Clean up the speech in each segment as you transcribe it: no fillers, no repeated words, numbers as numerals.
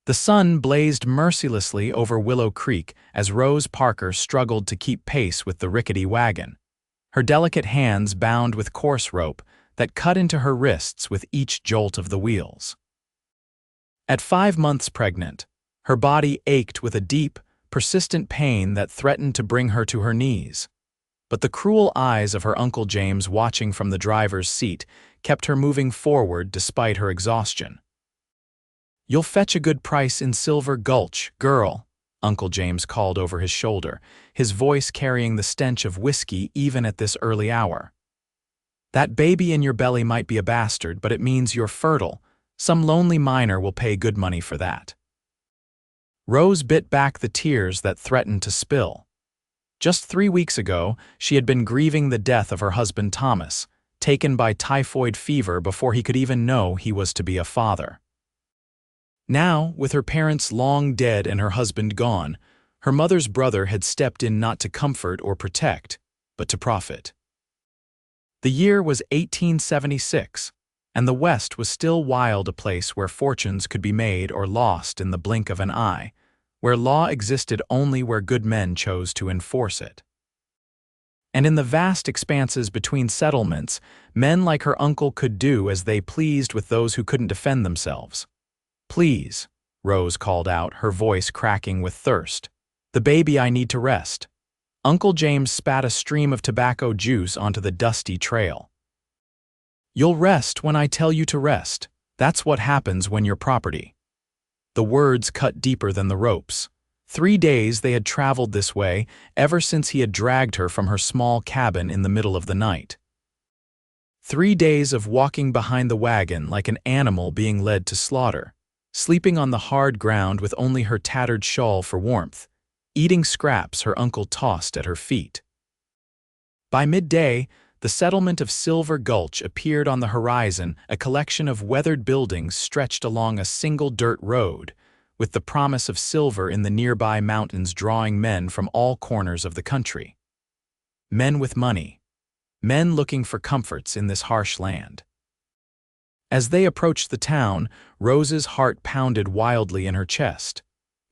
The sun blazed mercilessly over Willow Creek as Rose Parker struggled to keep pace with the rickety wagon, her delicate hands bound with coarse rope that cut into her wrists with each jolt of the wheels. At 5 months pregnant, her body ached with a deep, persistent pain that threatened to bring her to her knees. But the cruel eyes of her Uncle James watching from the driver's seat kept her moving forward despite her exhaustion. "You'll fetch a good price in Silver Gulch, girl," Uncle James called over his shoulder, his voice carrying the stench of whiskey even at this early hour. "That baby in your belly might be a bastard, but it means you're fertile. Some lonely miner will pay good money for that." Rose bit back the tears that threatened to spill. Just 3 weeks ago, she had been grieving the death of her husband Thomas, taken by typhoid fever before he could even know he was to be a father. Now, with her parents long dead and her husband gone, her mother's brother had stepped in not to comfort or protect, but to profit. The year was 1876, and the West was still wild, a place where fortunes could be made or lost in the blink of an eye, where law existed only where good men chose to enforce it. And in the vast expanses between settlements, men like her uncle could do as they pleased with those who couldn't defend themselves. "Please," Rose called out, her voice cracking with thirst. "The baby, I need to rest." Uncle James spat a stream of tobacco juice onto the dusty trail. "You'll rest when I tell you to rest. That's what happens when you're property." The words cut deeper than the ropes. 3 days they had traveled this way ever since he had dragged her from her small cabin in the middle of the night. 3 days of walking behind the wagon like an animal being led to slaughter, sleeping on the hard ground with only her tattered shawl for warmth, eating scraps her uncle tossed at her feet. By midday, the settlement of Silver Gulch appeared on the horizon, a collection of weathered buildings stretched along a single dirt road, with the promise of silver in the nearby mountains drawing men from all corners of the country. Men with money. Men looking for comforts in this harsh land. As they approached the town, Rose's heart pounded wildly in her chest.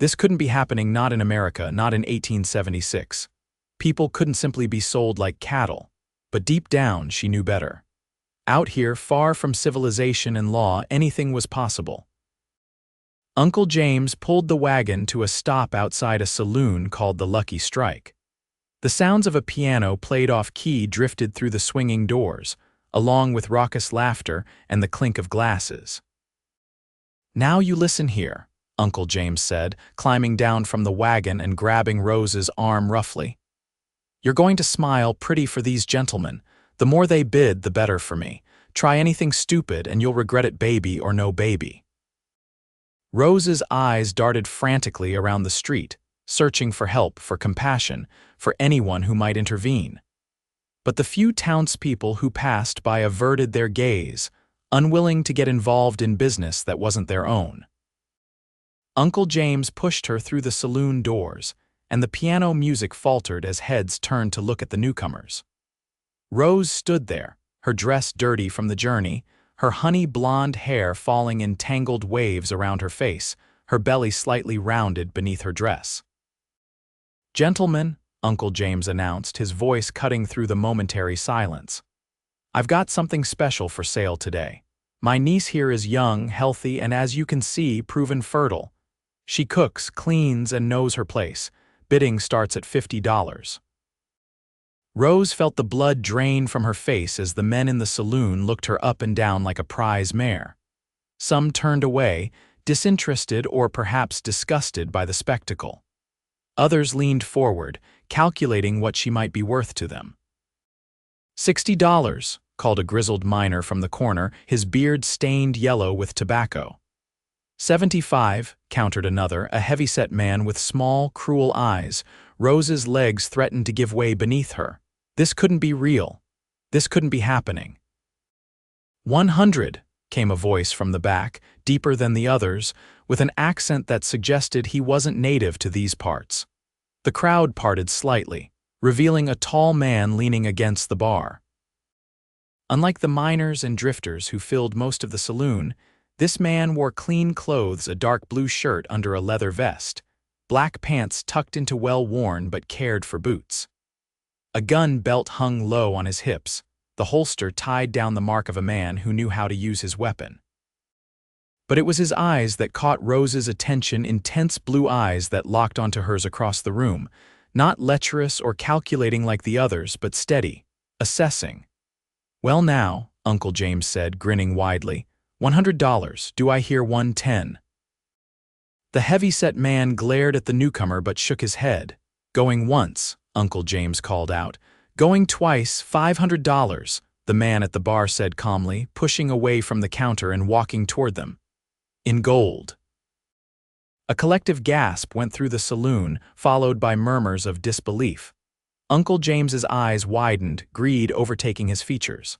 This couldn't be happening, not in America, not in 1876. People couldn't simply be sold like cattle. But deep down, she knew better. Out here, far from civilization and law, anything was possible. Uncle James pulled the wagon to a stop outside a saloon called the Lucky Strike. The sounds of a piano played off-key drifted through the swinging doors, along with raucous laughter and the clink of glasses. "Now you listen here," Uncle James said, climbing down from the wagon and grabbing Rose's arm roughly. "You're going to smile pretty for these gentlemen. The more they bid, the better for me. Try anything stupid and you'll regret it, baby or no baby." Rose's eyes darted frantically around the street, searching for help, for compassion, for anyone who might intervene. But the few townspeople who passed by averted their gaze, unwilling to get involved in business that wasn't their own. Uncle James pushed her through the saloon doors, and the piano music faltered as heads turned to look at the newcomers. Rose stood there, her dress dirty from the journey, her honey blonde hair falling in tangled waves around her face, her belly slightly rounded beneath her dress. "Gentlemen," Uncle James announced, his voice cutting through the momentary silence, "I've got something special for sale today. My niece here is young, healthy, and as you can see, proven fertile. She cooks, cleans, and knows her place. Bidding starts at $50. Rose felt the blood drain from her face as the men in the saloon looked her up and down like a prize mare. Some turned away, disinterested or perhaps disgusted by the spectacle. Others leaned forward, calculating what she might be worth to them. $60, called a grizzled miner from the corner, his beard stained yellow with tobacco. 75, countered another, a heavy-set man with small, cruel eyes. Rose's legs threatened to give way beneath her. This couldn't be real. This couldn't be happening. 100, came a voice from the back, deeper than the others, with an accent that suggested he wasn't native to these parts. The crowd parted slightly, revealing a tall man leaning against the bar. Unlike the miners and drifters who filled most of the saloon, This man wore clean clothes, a dark blue shirt under a leather vest, black pants tucked into well-worn but cared-for boots. A gun belt hung low on his hips, the holster tied down the mark of a man who knew how to use his weapon. But it was his eyes that caught Rose's attention, intense blue eyes that locked onto hers across the room, not lecherous or calculating like the others, but steady, assessing. "Well now," Uncle James said, grinning widely, $100, do I hear 110? The heavy-set man glared at the newcomer but shook his head. "Going once," Uncle James called out. "Going twice, $500, the man at the bar said calmly, pushing away from the counter and walking toward them. "In gold." A collective gasp went through the saloon, followed by murmurs of disbelief. Uncle James's eyes widened, greed overtaking his features.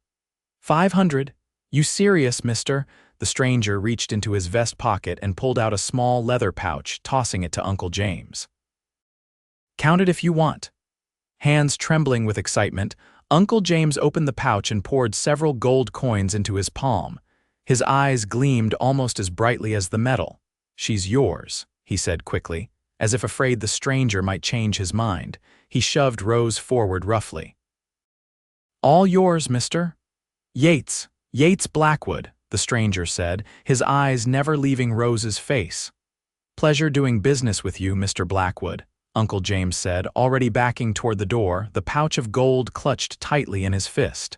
"500? You serious, mister?" The stranger reached into his vest pocket and pulled out a small leather pouch, tossing it to Uncle James. "Count it if you want." Hands trembling with excitement, Uncle James opened the pouch and poured several gold coins into his palm. His eyes gleamed almost as brightly as the metal. "She's yours," he said quickly, as if afraid the stranger might change his mind. He shoved Rose forward roughly. "All yours, mister." "Yates Blackwood," the stranger said, his eyes never leaving Rose's face. "Pleasure doing business with you, Mr. Blackwood," Uncle James said, already backing toward the door, the pouch of gold clutched tightly in his fist.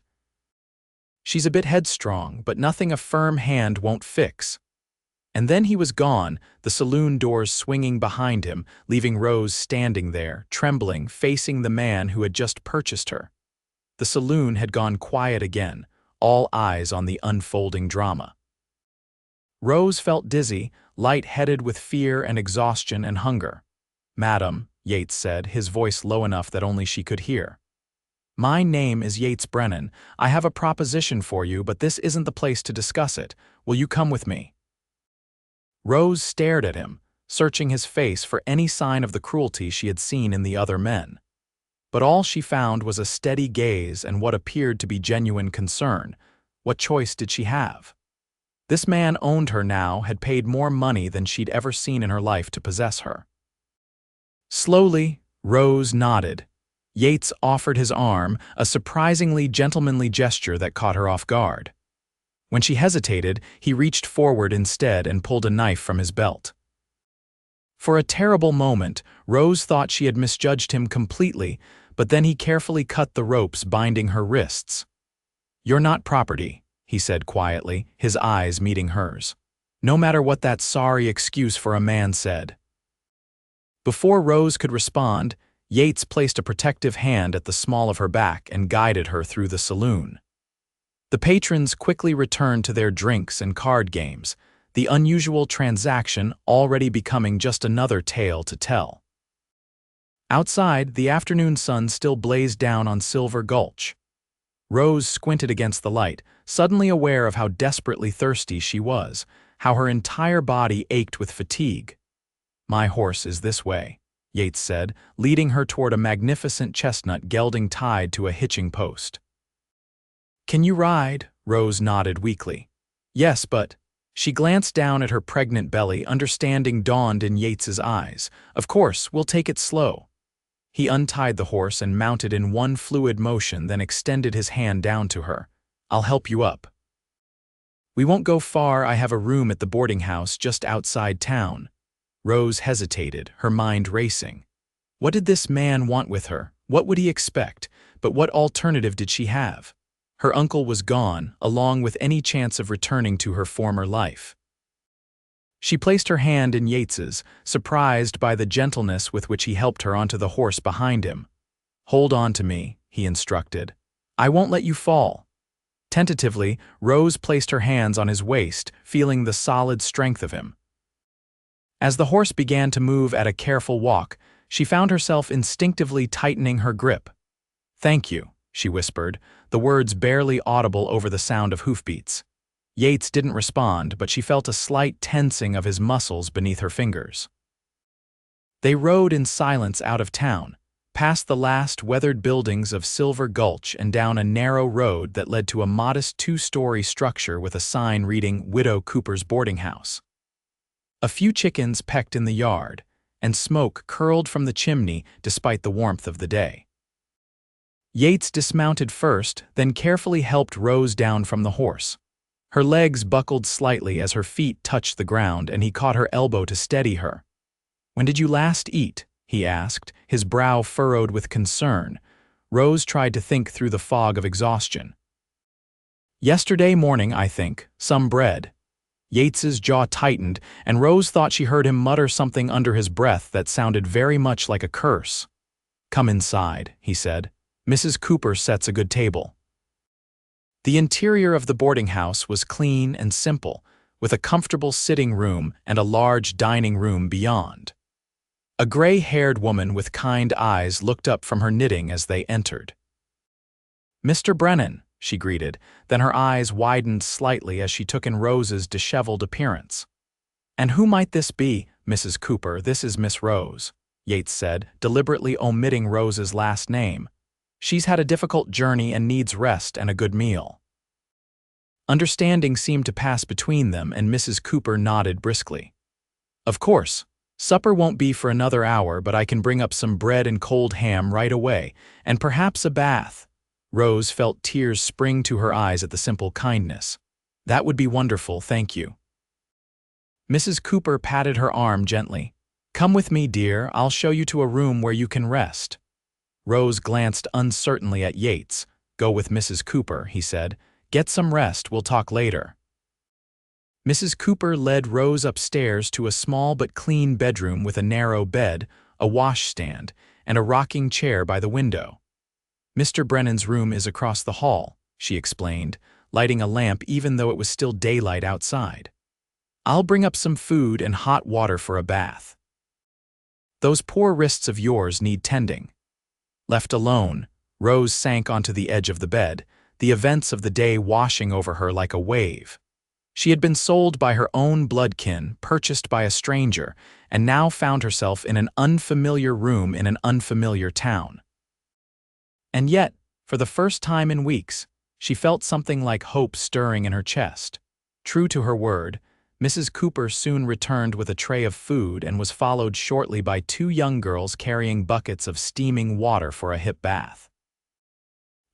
"She's a bit headstrong, but nothing a firm hand won't fix." And then he was gone, the saloon doors swinging behind him, leaving Rose standing there, trembling, facing the man who had just purchased her. The saloon had gone quiet again, all eyes on the unfolding drama. Rose felt dizzy, light-headed with fear and exhaustion and hunger. "Madam," Yates said, his voice low enough that only she could hear. "My name is Yates Brennan. I have a proposition for you, but this isn't the place to discuss it. Will you come with me?" Rose stared at him, searching his face for any sign of the cruelty she had seen in the other men. But all she found was a steady gaze and what appeared to be genuine concern. What choice did she have? This man owned her now, had paid more money than she'd ever seen in her life to possess her. Slowly, Rose nodded. Yates offered his arm, a surprisingly gentlemanly gesture that caught her off guard. When she hesitated, he reached forward instead and pulled a knife from his belt. For a terrible moment, Rose thought she had misjudged him completely, but then he carefully cut the ropes binding her wrists. "You're not property," he said quietly, his eyes meeting hers. No matter what that sorry excuse for a man said. Before Rose could respond, Yates placed a protective hand at the small of her back and guided her through the saloon. The patrons quickly returned to their drinks and card games, the unusual transaction already becoming just another tale to tell. Outside, the afternoon sun still blazed down on Silver Gulch. Rose squinted against the light, suddenly aware of how desperately thirsty she was, how her entire body ached with fatigue. "My horse is this way," Yates said, leading her toward a magnificent chestnut gelding tied to a hitching post. "Can you ride?" Rose nodded weakly. "Yes, but—" She glanced down at her pregnant belly, understanding dawned in Yates's eyes. "Of course, we'll take it slow." He untied the horse and mounted in one fluid motion, then extended his hand down to her. "I'll help you up." "We won't go far. I have a room at the boarding house just outside town." Rose hesitated, her mind racing. What did this man want with her? What would he expect? But what alternative did she have? Her uncle was gone, along with any chance of returning to her former life. She placed her hand in Yates's, surprised by the gentleness with which he helped her onto the horse behind him. "Hold on to me," he instructed. "I won't let you fall." Tentatively, Rose placed her hands on his waist, feeling the solid strength of him. As the horse began to move at a careful walk, she found herself instinctively tightening her grip. "Thank you," she whispered, the words barely audible over the sound of hoofbeats. Yates didn't respond, but she felt a slight tensing of his muscles beneath her fingers. They rode in silence out of town, past the last weathered buildings of Silver Gulch and down a narrow road that led to a modest two-story structure with a sign reading Widow Cooper's Boarding House. A few chickens pecked in the yard, and smoke curled from the chimney despite the warmth of the day. Yates dismounted first, then carefully helped Rose down from the horse. Her legs buckled slightly as her feet touched the ground, and he caught her elbow to steady her. "When did you last eat?" he asked, his brow furrowed with concern. Rose tried to think through the fog of exhaustion. "Yesterday morning, I think. Some bread." Yates's jaw tightened, and Rose thought she heard him mutter something under his breath that sounded very much like a curse. "Come inside," he said. "Mrs. Cooper sets a good table." The interior of the boarding house was clean and simple, with a comfortable sitting room and a large dining room beyond. A gray-haired woman with kind eyes looked up from her knitting as they entered. "Mr. Brennan," she greeted, then her eyes widened slightly as she took in Rose's disheveled appearance. "And who might this be, Mrs. Cooper? This is Miss Rose," Yates said, deliberately omitting Rose's last name. "She's had a difficult journey and needs rest and a good meal." Understanding seemed to pass between them, and Mrs. Cooper nodded briskly. "Of course. Supper won't be for another hour, but I can bring up some bread and cold ham right away, and perhaps a bath." Rose felt tears spring to her eyes at the simple kindness. "That would be wonderful, thank you." Mrs. Cooper patted her arm gently. "Come with me, dear, I'll show you to a room where you can rest." Rose glanced uncertainly at Yates. "Go with Mrs. Cooper," he said. "Get some rest, we'll talk later." Mrs. Cooper led Rose upstairs to a small but clean bedroom with a narrow bed, a washstand, and a rocking chair by the window. "Mr. Brennan's room is across the hall," she explained, lighting a lamp even though it was still daylight outside. "I'll bring up some food and hot water for a bath. Those poor wrists of yours need tending." Left alone, Rose sank onto the edge of the bed, the events of the day washing over her like a wave. She had been sold by her own bloodkin, purchased by a stranger, and now found herself in an unfamiliar room in an unfamiliar town. And yet, for the first time in weeks, she felt something like hope stirring in her chest. True to her word, Mrs. Cooper soon returned with a tray of food and was followed shortly by two young girls carrying buckets of steaming water for a hip bath.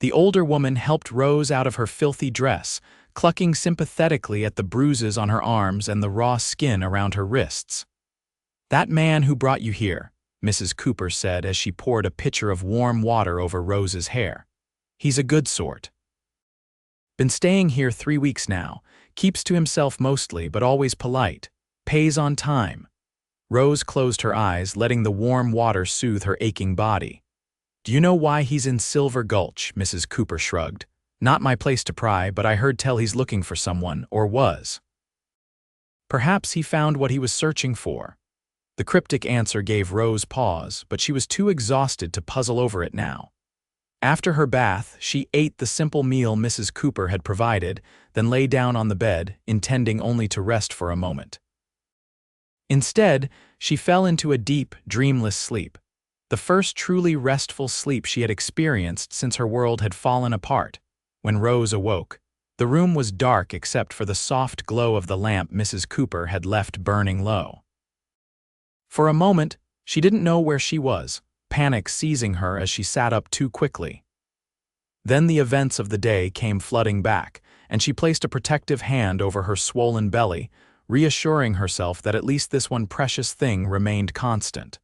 The older woman helped Rose out of her filthy dress, clucking sympathetically at the bruises on her arms and the raw skin around her wrists. "That man who brought you here," Mrs. Cooper said as she poured a pitcher of warm water over Rose's hair. "He's a good sort. Been staying here 3 weeks now, keeps to himself mostly but always polite, pays on time." Rose closed her eyes, letting the warm water soothe her aching body. "Do you know why he's in Silver Gulch?" Mrs. Cooper shrugged. "Not my place to pry, but I heard tell he's looking for someone, or was. Perhaps he found what he was searching for." The cryptic answer gave Rose pause, but she was too exhausted to puzzle over it now. After her bath, she ate the simple meal Mrs. Cooper had provided, then lay down on the bed, intending only to rest for a moment. Instead, she fell into a deep, dreamless sleep, the first truly restful sleep she had experienced since her world had fallen apart. When Rose awoke, the room was dark except for the soft glow of the lamp Mrs. Cooper had left burning low. For a moment, she didn't know where she was, panic seizing her as she sat up too quickly. Then the events of the day came flooding back, and she placed a protective hand over her swollen belly, reassuring herself that at least this one precious thing remained constant.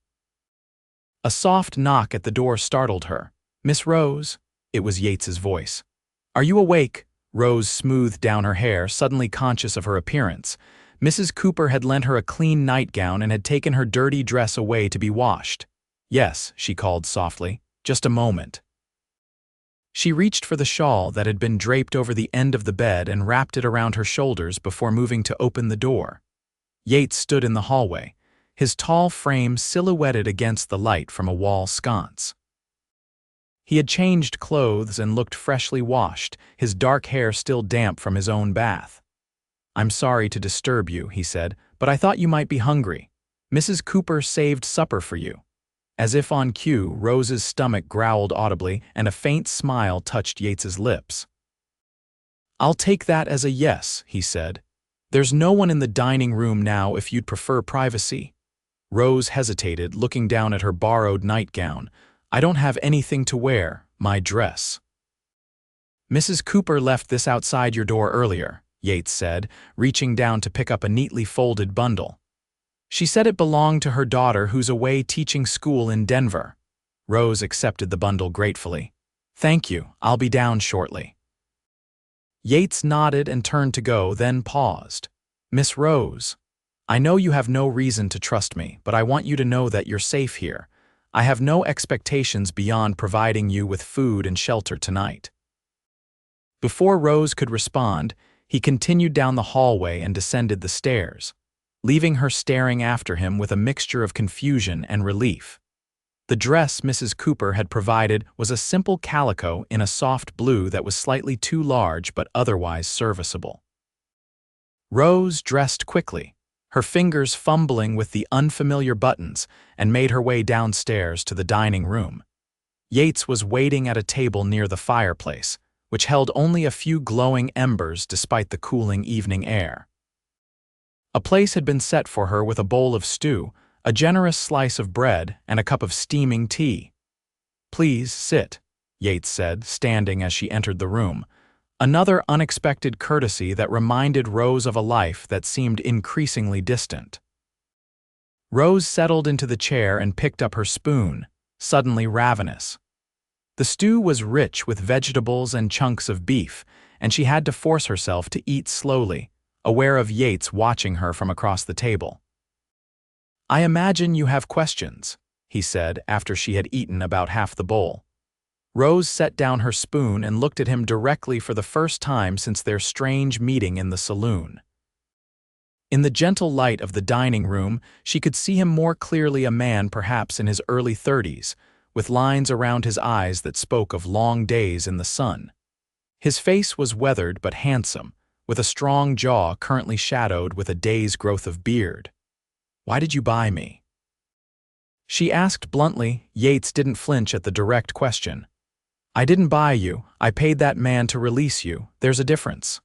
A soft knock at the door startled her. "Miss Rose?" It was Yates's voice. "Are you awake?" Rose smoothed down her hair, suddenly conscious of her appearance. Mrs. Cooper had lent her a clean nightgown and had taken her dirty dress away to be washed. "Yes," she called softly. "Just a moment." She reached for the shawl that had been draped over the end of the bed and wrapped it around her shoulders before moving to open the door. Yates stood in the hallway, his tall frame silhouetted against the light from a wall sconce. He had changed clothes and looked freshly washed, his dark hair still damp from his own bath. "I'm sorry to disturb you," he said, "but I thought you might be hungry. Mrs. Cooper saved supper for you." As if on cue, Rose's stomach growled audibly and a faint smile touched Yates's lips. "I'll take that as a yes," he said. "There's no one in the dining room now if you'd prefer privacy." Rose hesitated, looking down at her borrowed nightgown. "I don't have anything to wear, my dress." "Mrs. Cooper left this outside your door earlier," Yates said, reaching down to pick up a neatly folded bundle. "She said it belonged to her daughter who's away teaching school in Denver." Rose accepted the bundle gratefully. "Thank you, I'll be down shortly." Yates nodded and turned to go, then paused. "Miss Rose, I know you have no reason to trust me, but I want you to know that you're safe here. I have no expectations beyond providing you with food and shelter tonight." Before Rose could respond, he continued down the hallway and descended the stairs, leaving her staring after him with a mixture of confusion and relief. The dress Mrs. Cooper had provided was a simple calico in a soft blue that was slightly too large but otherwise serviceable. Rose dressed quickly, her fingers fumbling with the unfamiliar buttons, and made her way downstairs to the dining room. Yates was waiting at a table near the fireplace, which held only a few glowing embers despite the cooling evening air. A place had been set for her with a bowl of stew, a generous slice of bread, and a cup of steaming tea. "Please sit," Yates said, standing as she entered the room. Another unexpected courtesy that reminded Rose of a life that seemed increasingly distant. Rose settled into the chair and picked up her spoon, suddenly ravenous. The stew was rich with vegetables and chunks of beef, and she had to force herself to eat slowly, aware of Yates watching her from across the table. "I imagine you have questions," he said after she had eaten about half the bowl. Rose set down her spoon and looked at him directly for the first time since their strange meeting in the saloon. In the gentle light of the dining room, she could see him more clearly, a man perhaps in his early 30s, with lines around his eyes that spoke of long days in the sun. His face was weathered but handsome, with a strong jaw currently shadowed with a day's growth of beard. "Why did you buy me?" she asked bluntly. Yates didn't flinch at the direct question. "I didn't buy you. I paid that man to release you. There's a difference."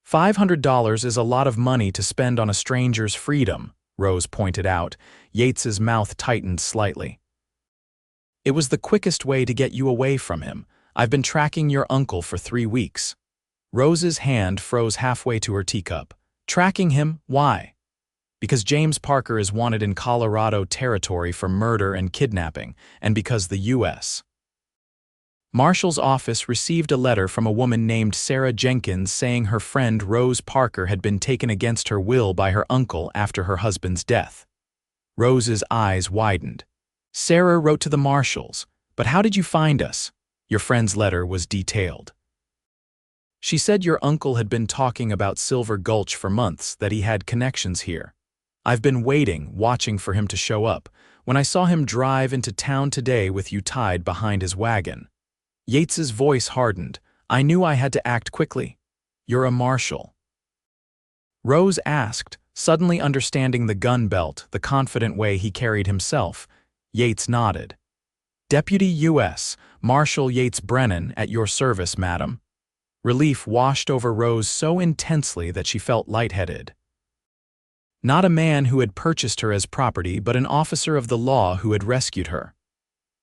$500 is a lot of money to spend on a stranger's freedom, Rose pointed out. Yates's mouth tightened slightly. "It was the quickest way to get you away from him. I've been tracking your uncle for 3 weeks. Rose's hand froze halfway to her teacup. "Tracking him? Why?" "Because James Parker is wanted in Colorado territory for murder and kidnapping, and because the U.S. Marshal's office received a letter from a woman named Sarah Jenkins saying her friend Rose Parker had been taken against her will by her uncle after her husband's death." Rose's eyes widened. "Sarah wrote to the Marshals, but how did you find us?" "Your friend's letter was detailed. She said your uncle had been talking about Silver Gulch for months, that he had connections here. I've been waiting, watching for him to show up. When I saw him drive into town today with you tied behind his wagon." Yates's voice hardened. "I knew I had to act quickly." "You're a marshal?" Rose asked, suddenly understanding the gun belt, the confident way he carried himself. Yates nodded. "Deputy U.S. Marshal Yates Brennan, at your service, madam." Relief washed over Rose so intensely that she felt lightheaded. Not a man who had purchased her as property, but an officer of the law who had rescued her.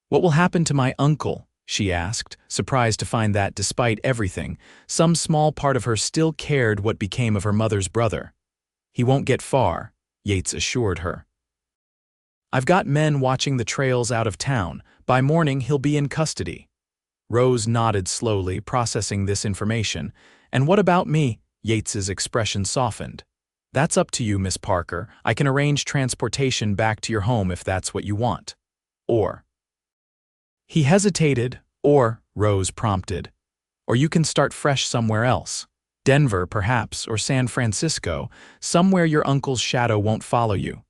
"What will happen to my uncle?" she asked, surprised to find that, despite everything, some small part of her still cared what became of her mother's brother. "He won't get far," Yates assured her. "I've got men watching the trails out of town. By morning, he'll be in custody." Rose nodded slowly, processing this information. "And what about me?" Yates's expression softened. "That's up to you, Miss Parker. I can arrange transportation back to your home if that's what you want. Or—" He hesitated. "Or," Rose prompted. "Or you can start fresh somewhere else. Denver, perhaps, or San Francisco, somewhere your uncle's shadow won't follow you."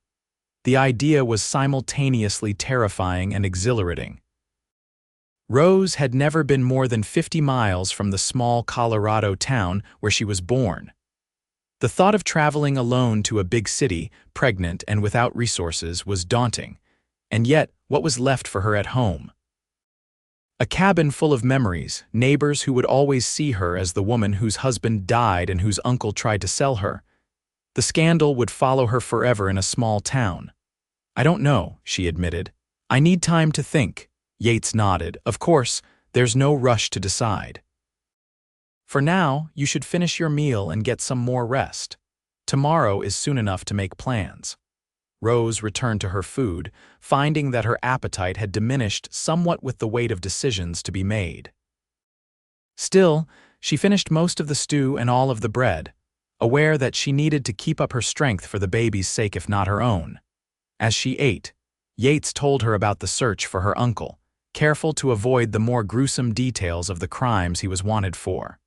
The idea was simultaneously terrifying and exhilarating. Rose had never been more than 50 miles from the small Colorado town where she was born. The thought of traveling alone to a big city, pregnant and without resources, was daunting. And yet, What was left for her at home? A cabin full of memories, neighbors who would always see her as the woman whose husband died and whose uncle tried to sell her. The scandal would follow her forever in a small town. I don't know, she admitted. I need time to think. Yates nodded. Of course, there's no rush to decide. For now, you should finish your meal and get some more rest. Tomorrow is soon enough to make plans. Rose returned to her food, finding that her appetite had diminished somewhat with the weight of decisions to be made. Still, she finished most of the stew and all of the bread, aware that she needed to keep up her strength for the baby's sake if not her own. As she ate, Yates told her about the search for her uncle, careful to avoid the more gruesome details of the crimes he was wanted for.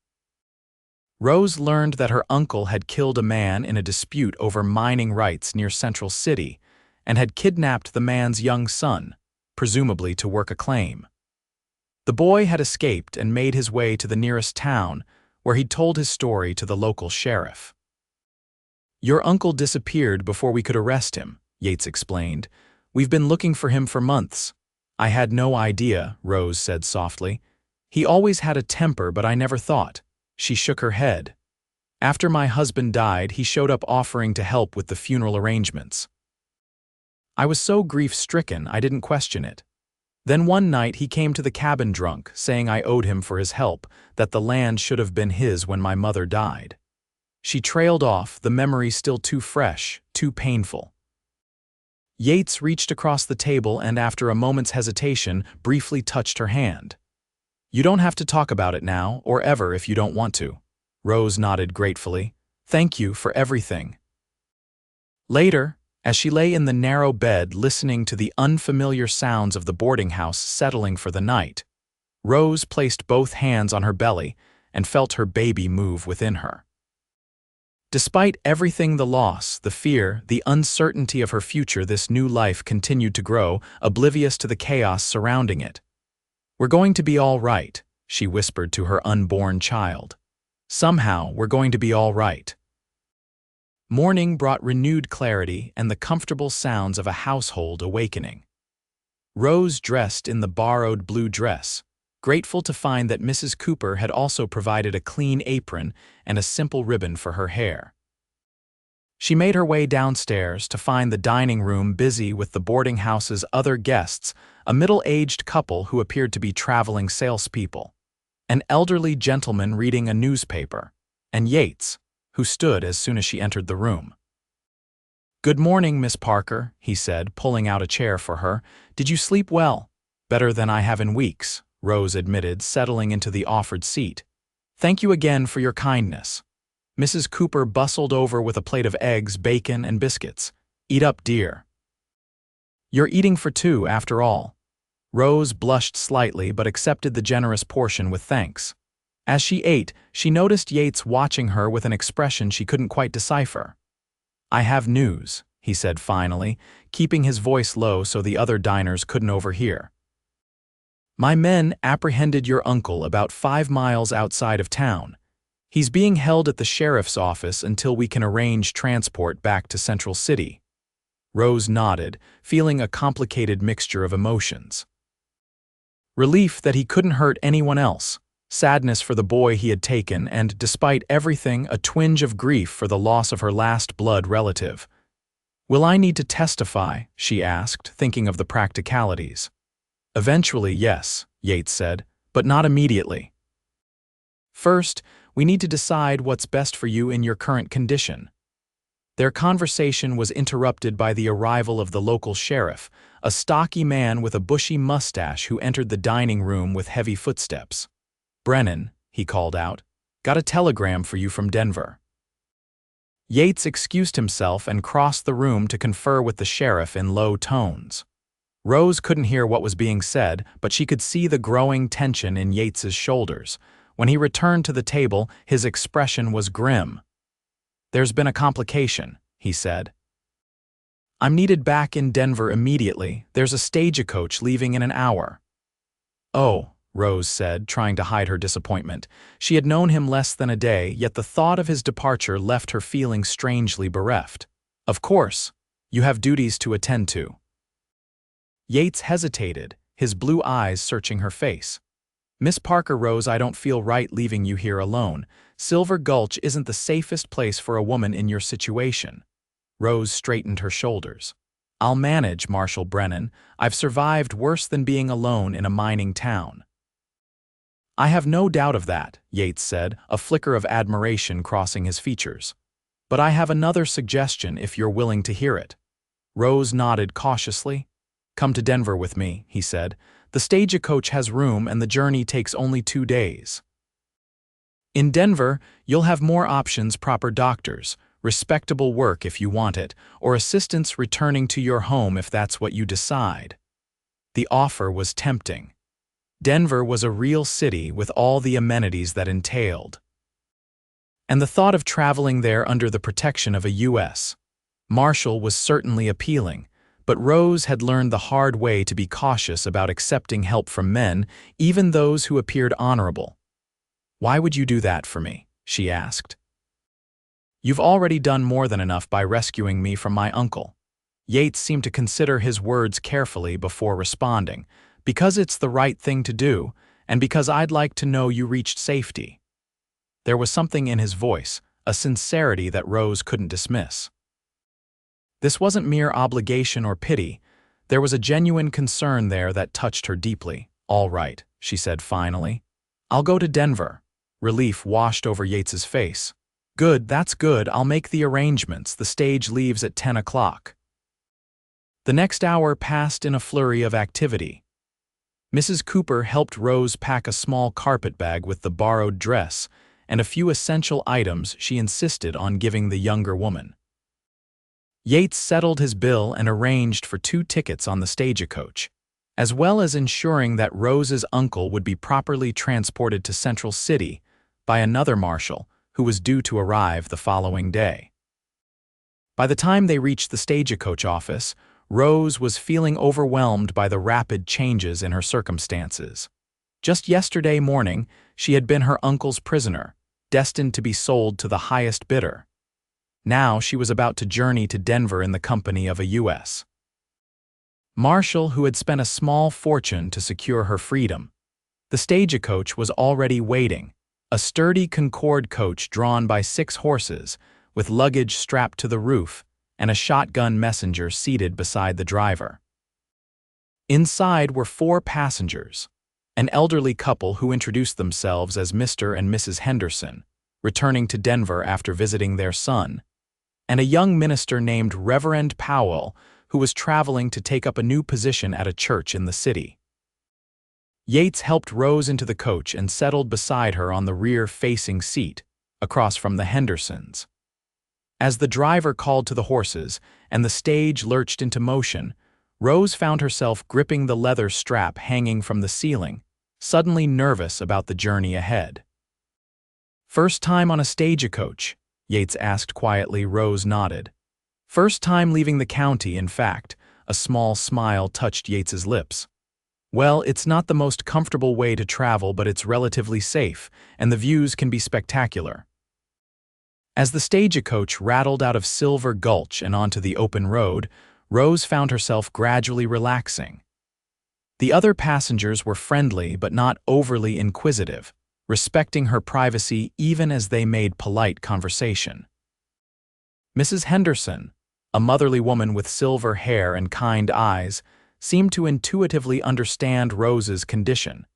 Rose learned that her uncle had killed a man in a dispute over mining rights near Central City and had kidnapped the man's young son, presumably to work a claim. The boy had escaped and made his way to the nearest town, where he'd told his story to the local sheriff. Your uncle disappeared before we could arrest him, Yates explained. We've been looking for him for months. I had no idea, Rose said softly. He always had a temper, but I never thought. She shook her head. After my husband died, he showed up offering to help with the funeral arrangements. I was so grief-stricken I didn't question it. Then one night he came to the cabin drunk, saying I owed him for his help, that the land should have been his when my mother died. She trailed off, the memory still too fresh, too painful. Yates reached across the table and after a moment's hesitation, briefly touched her hand. You don't have to talk about it now, or ever if you don't want to. Rose nodded gratefully. Thank you for everything. Later, as she lay in the narrow bed listening to the unfamiliar sounds of the boarding house settling for the night, Rose placed both hands on her belly and felt her baby move within her. Despite everything, the loss, the fear, the uncertainty of her future, this new life continued to grow, oblivious to the chaos surrounding it. We're going to be all right, she whispered to her unborn child. Somehow, we're going to be all right. Morning brought renewed clarity and the comfortable sounds of a household awakening. Rose dressed in the borrowed blue dress, grateful to find that Mrs. Cooper had also provided a clean apron and a simple ribbon for her hair. She made her way downstairs to find the dining room busy with the boarding house's other guests, a middle-aged couple who appeared to be traveling salespeople, an elderly gentleman reading a newspaper, and Yates, who stood as soon as she entered the room. Good morning, Miss Parker, he said, pulling out a chair for her. Did you sleep well? Better than I have in weeks, Rose admitted, settling into the offered seat. Thank you again for your kindness. Mrs. Cooper bustled over with a plate of eggs, bacon, and biscuits. Eat up, dear. You're eating for two, after all. Rose blushed slightly but accepted the generous portion with thanks. As she ate, she noticed Yates watching her with an expression she couldn't quite decipher. I have news, he said finally, keeping his voice low so the other diners couldn't overhear. My men apprehended your uncle about 5 miles outside of town. He's being held at the sheriff's office until we can arrange transport back to Central City. Rose nodded, feeling a complicated mixture of emotions. Relief that he couldn't hurt anyone else, sadness for the boy he had taken, and, despite everything, a twinge of grief for the loss of her last blood relative. Will I need to testify? She asked, thinking of the practicalities. Eventually, yes, Yates said, but not immediately. First, we need to decide what's best for you in your current condition. Their conversation was interrupted by the arrival of the local sheriff, a stocky man with a bushy mustache who entered the dining room with heavy footsteps. Brennan, he called out, got a telegram for you from Denver. Yates excused himself and crossed the room to confer with the sheriff in low tones. Rose couldn't hear what was being said, but she could see the growing tension in Yates's shoulders. When he returned to the table, his expression was grim. There's been a complication, he said. I'm needed back in Denver immediately. There's a stagecoach leaving in an hour. Oh, Rose said, trying to hide her disappointment. She had known him less than a day, yet the thought of his departure left her feeling strangely bereft. Of course, you have duties to attend to. Yates hesitated, his blue eyes searching her face. "Miss Parker Rose, I don't feel right leaving you here alone. Silver Gulch isn't the safest place for a woman in your situation." Rose straightened her shoulders. "I'll manage, Marshal Brennan. I've survived worse than being alone in a mining town." "I have no doubt of that," Yates said, a flicker of admiration crossing his features. "But I have another suggestion if you're willing to hear it." Rose nodded cautiously. "Come to Denver with me," he said. "The stagecoach has room and the journey takes only 2 days. In Denver, you'll have more options: proper doctors, respectable work if you want it, or assistance returning to your home if that's what you decide." The offer was tempting. Denver was a real city with all the amenities that entailed. And the thought of traveling there under the protection of a U.S. Marshal was certainly appealing, but Rose had learned the hard way to be cautious about accepting help from men, even those who appeared honorable. "Why would you do that for me?" she asked. "You've already done more than enough by rescuing me from my uncle." Yates seemed to consider his words carefully before responding. "Because it's the right thing to do, and because I'd like to know you reached safety." There was something in his voice, a sincerity that Rose couldn't dismiss. This wasn't mere obligation or pity. There was a genuine concern there that touched her deeply. "All right," she said finally. "I'll go to Denver." Relief washed over Yates's face. "Good, that's good. I'll make the arrangements. The stage leaves at 10 o'clock. The next hour passed in a flurry of activity. Mrs. Cooper helped Rose pack a small carpet bag with the borrowed dress and a few essential items she insisted on giving the younger woman. Yates settled his bill and arranged for 2 tickets on the stagecoach, as well as ensuring that Rose's uncle would be properly transported to Central City by another marshal who was due to arrive the following day. By the time they reached the stagecoach office, Rose was feeling overwhelmed by the rapid changes in her circumstances. Just yesterday morning, she had been her uncle's prisoner, destined to be sold to the highest bidder. Now she was about to journey to Denver in the company of a U.S. Marshal who had spent a small fortune to secure her freedom. The stagecoach was already waiting, a sturdy Concorde coach drawn by 6 horses, with luggage strapped to the roof, and a shotgun messenger seated beside the driver. Inside were 4 passengers, an elderly couple who introduced themselves as Mr. and Mrs. Henderson, returning to Denver after visiting their son, and a young minister named Reverend Powell, who was traveling to take up a new position at a church in the city. Yates helped Rose into the coach and settled beside her on the rear-facing seat, across from the Hendersons. As the driver called to the horses and the stage lurched into motion, Rose found herself gripping the leather strap hanging from the ceiling, suddenly nervous about the journey ahead. "First time on a stagecoach?" Yates asked quietly. Rose nodded. "First time leaving the county, in fact." A small smile touched Yates's lips. "Well, it's not the most comfortable way to travel, but it's relatively safe, and the views can be spectacular." As the stagecoach rattled out of Silver Gulch and onto the open road, Rose found herself gradually relaxing. The other passengers were friendly but not overly inquisitive, respecting her privacy even as they made polite conversation. Mrs. Henderson, a motherly woman with silver hair and kind eyes, seemed to intuitively understand Rose's condition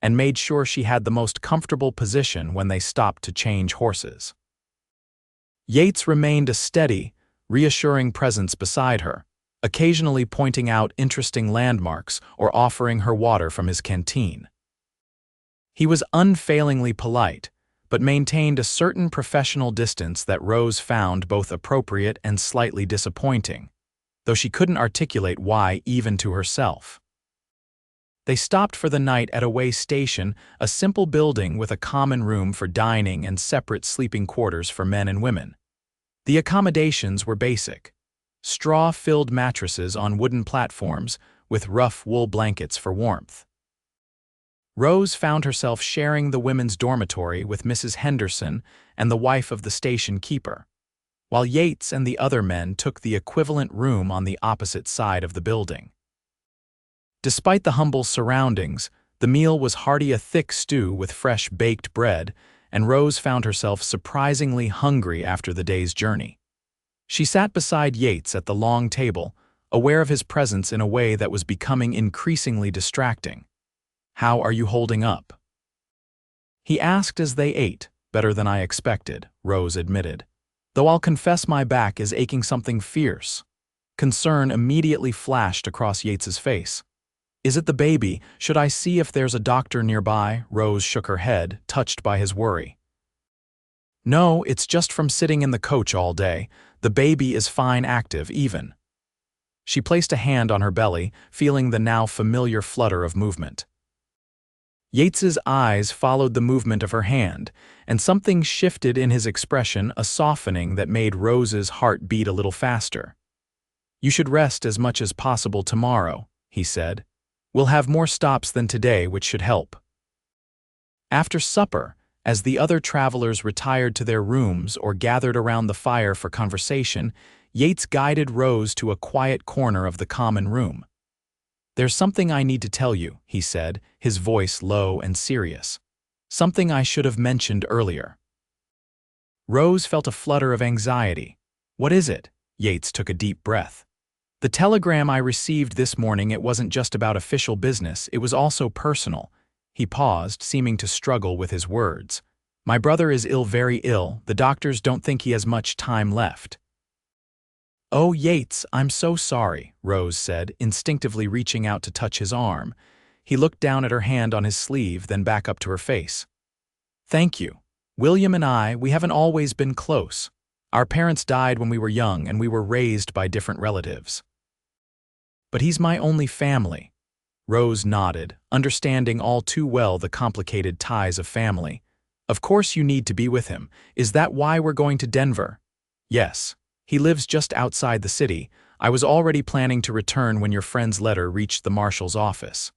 and made sure she had the most comfortable position when they stopped to change horses. Yates remained a steady, reassuring presence beside her, occasionally pointing out interesting landmarks or offering her water from his canteen. He was unfailingly polite, but maintained a certain professional distance that Rose found both appropriate and slightly disappointing, though she couldn't articulate why even to herself. They stopped for the night at a way station, a simple building with a common room for dining and separate sleeping quarters for men and women. The accommodations were basic: straw-filled mattresses on wooden platforms with rough wool blankets for warmth. Rose found herself sharing the women's dormitory with Mrs. Henderson and the wife of the station keeper, while Yates and the other men took the equivalent room on the opposite side of the building. Despite the humble surroundings, the meal was hearty, a thick stew with fresh baked bread, and Rose found herself surprisingly hungry after the day's journey. She sat beside Yates at the long table, aware of his presence in a way that was becoming increasingly distracting. "How are you holding up?" he asked as they ate. "Better than I expected," Rose admitted. "Though I'll confess my back is aching something fierce." Concern immediately flashed across Yates's face. "Is it the baby? Should I see if there's a doctor nearby?" Rose shook her head, touched by his worry. "No, it's just from sitting in the coach all day. The baby is fine, active, even." She placed a hand on her belly, feeling the now familiar flutter of movement. Yates's eyes followed the movement of her hand, and something shifted in his expression, a softening that made Rose's heart beat a little faster. "You should rest as much as possible tomorrow," he said. "We'll have more stops than today, which should help." After supper, as the other travelers retired to their rooms or gathered around the fire for conversation, Yates guided Rose to a quiet corner of the common room. "There's something I need to tell you," he said, his voice low and serious. "Something I should have mentioned earlier." Rose felt a flutter of anxiety. "What is it?" Yates took a deep breath. "The telegram I received this morning, it wasn't just about official business, it was also personal." He paused, seeming to struggle with his words. "My brother is ill, very ill. The doctors don't think he has much time left." "Oh, Yates, I'm so sorry," Rose said, instinctively reaching out to touch his arm. He looked down at her hand on his sleeve, then back up to her face. "Thank you. William and we haven't always been close. Our parents died when we were young, and we were raised by different relatives. But he's my only family." Rose nodded, understanding all too well the complicated ties of family. "Of course you need to be with him. Is that why we're going to Denver?" "Yes. He lives just outside the city. I was already planning to return when your friend's letter reached the marshal's office.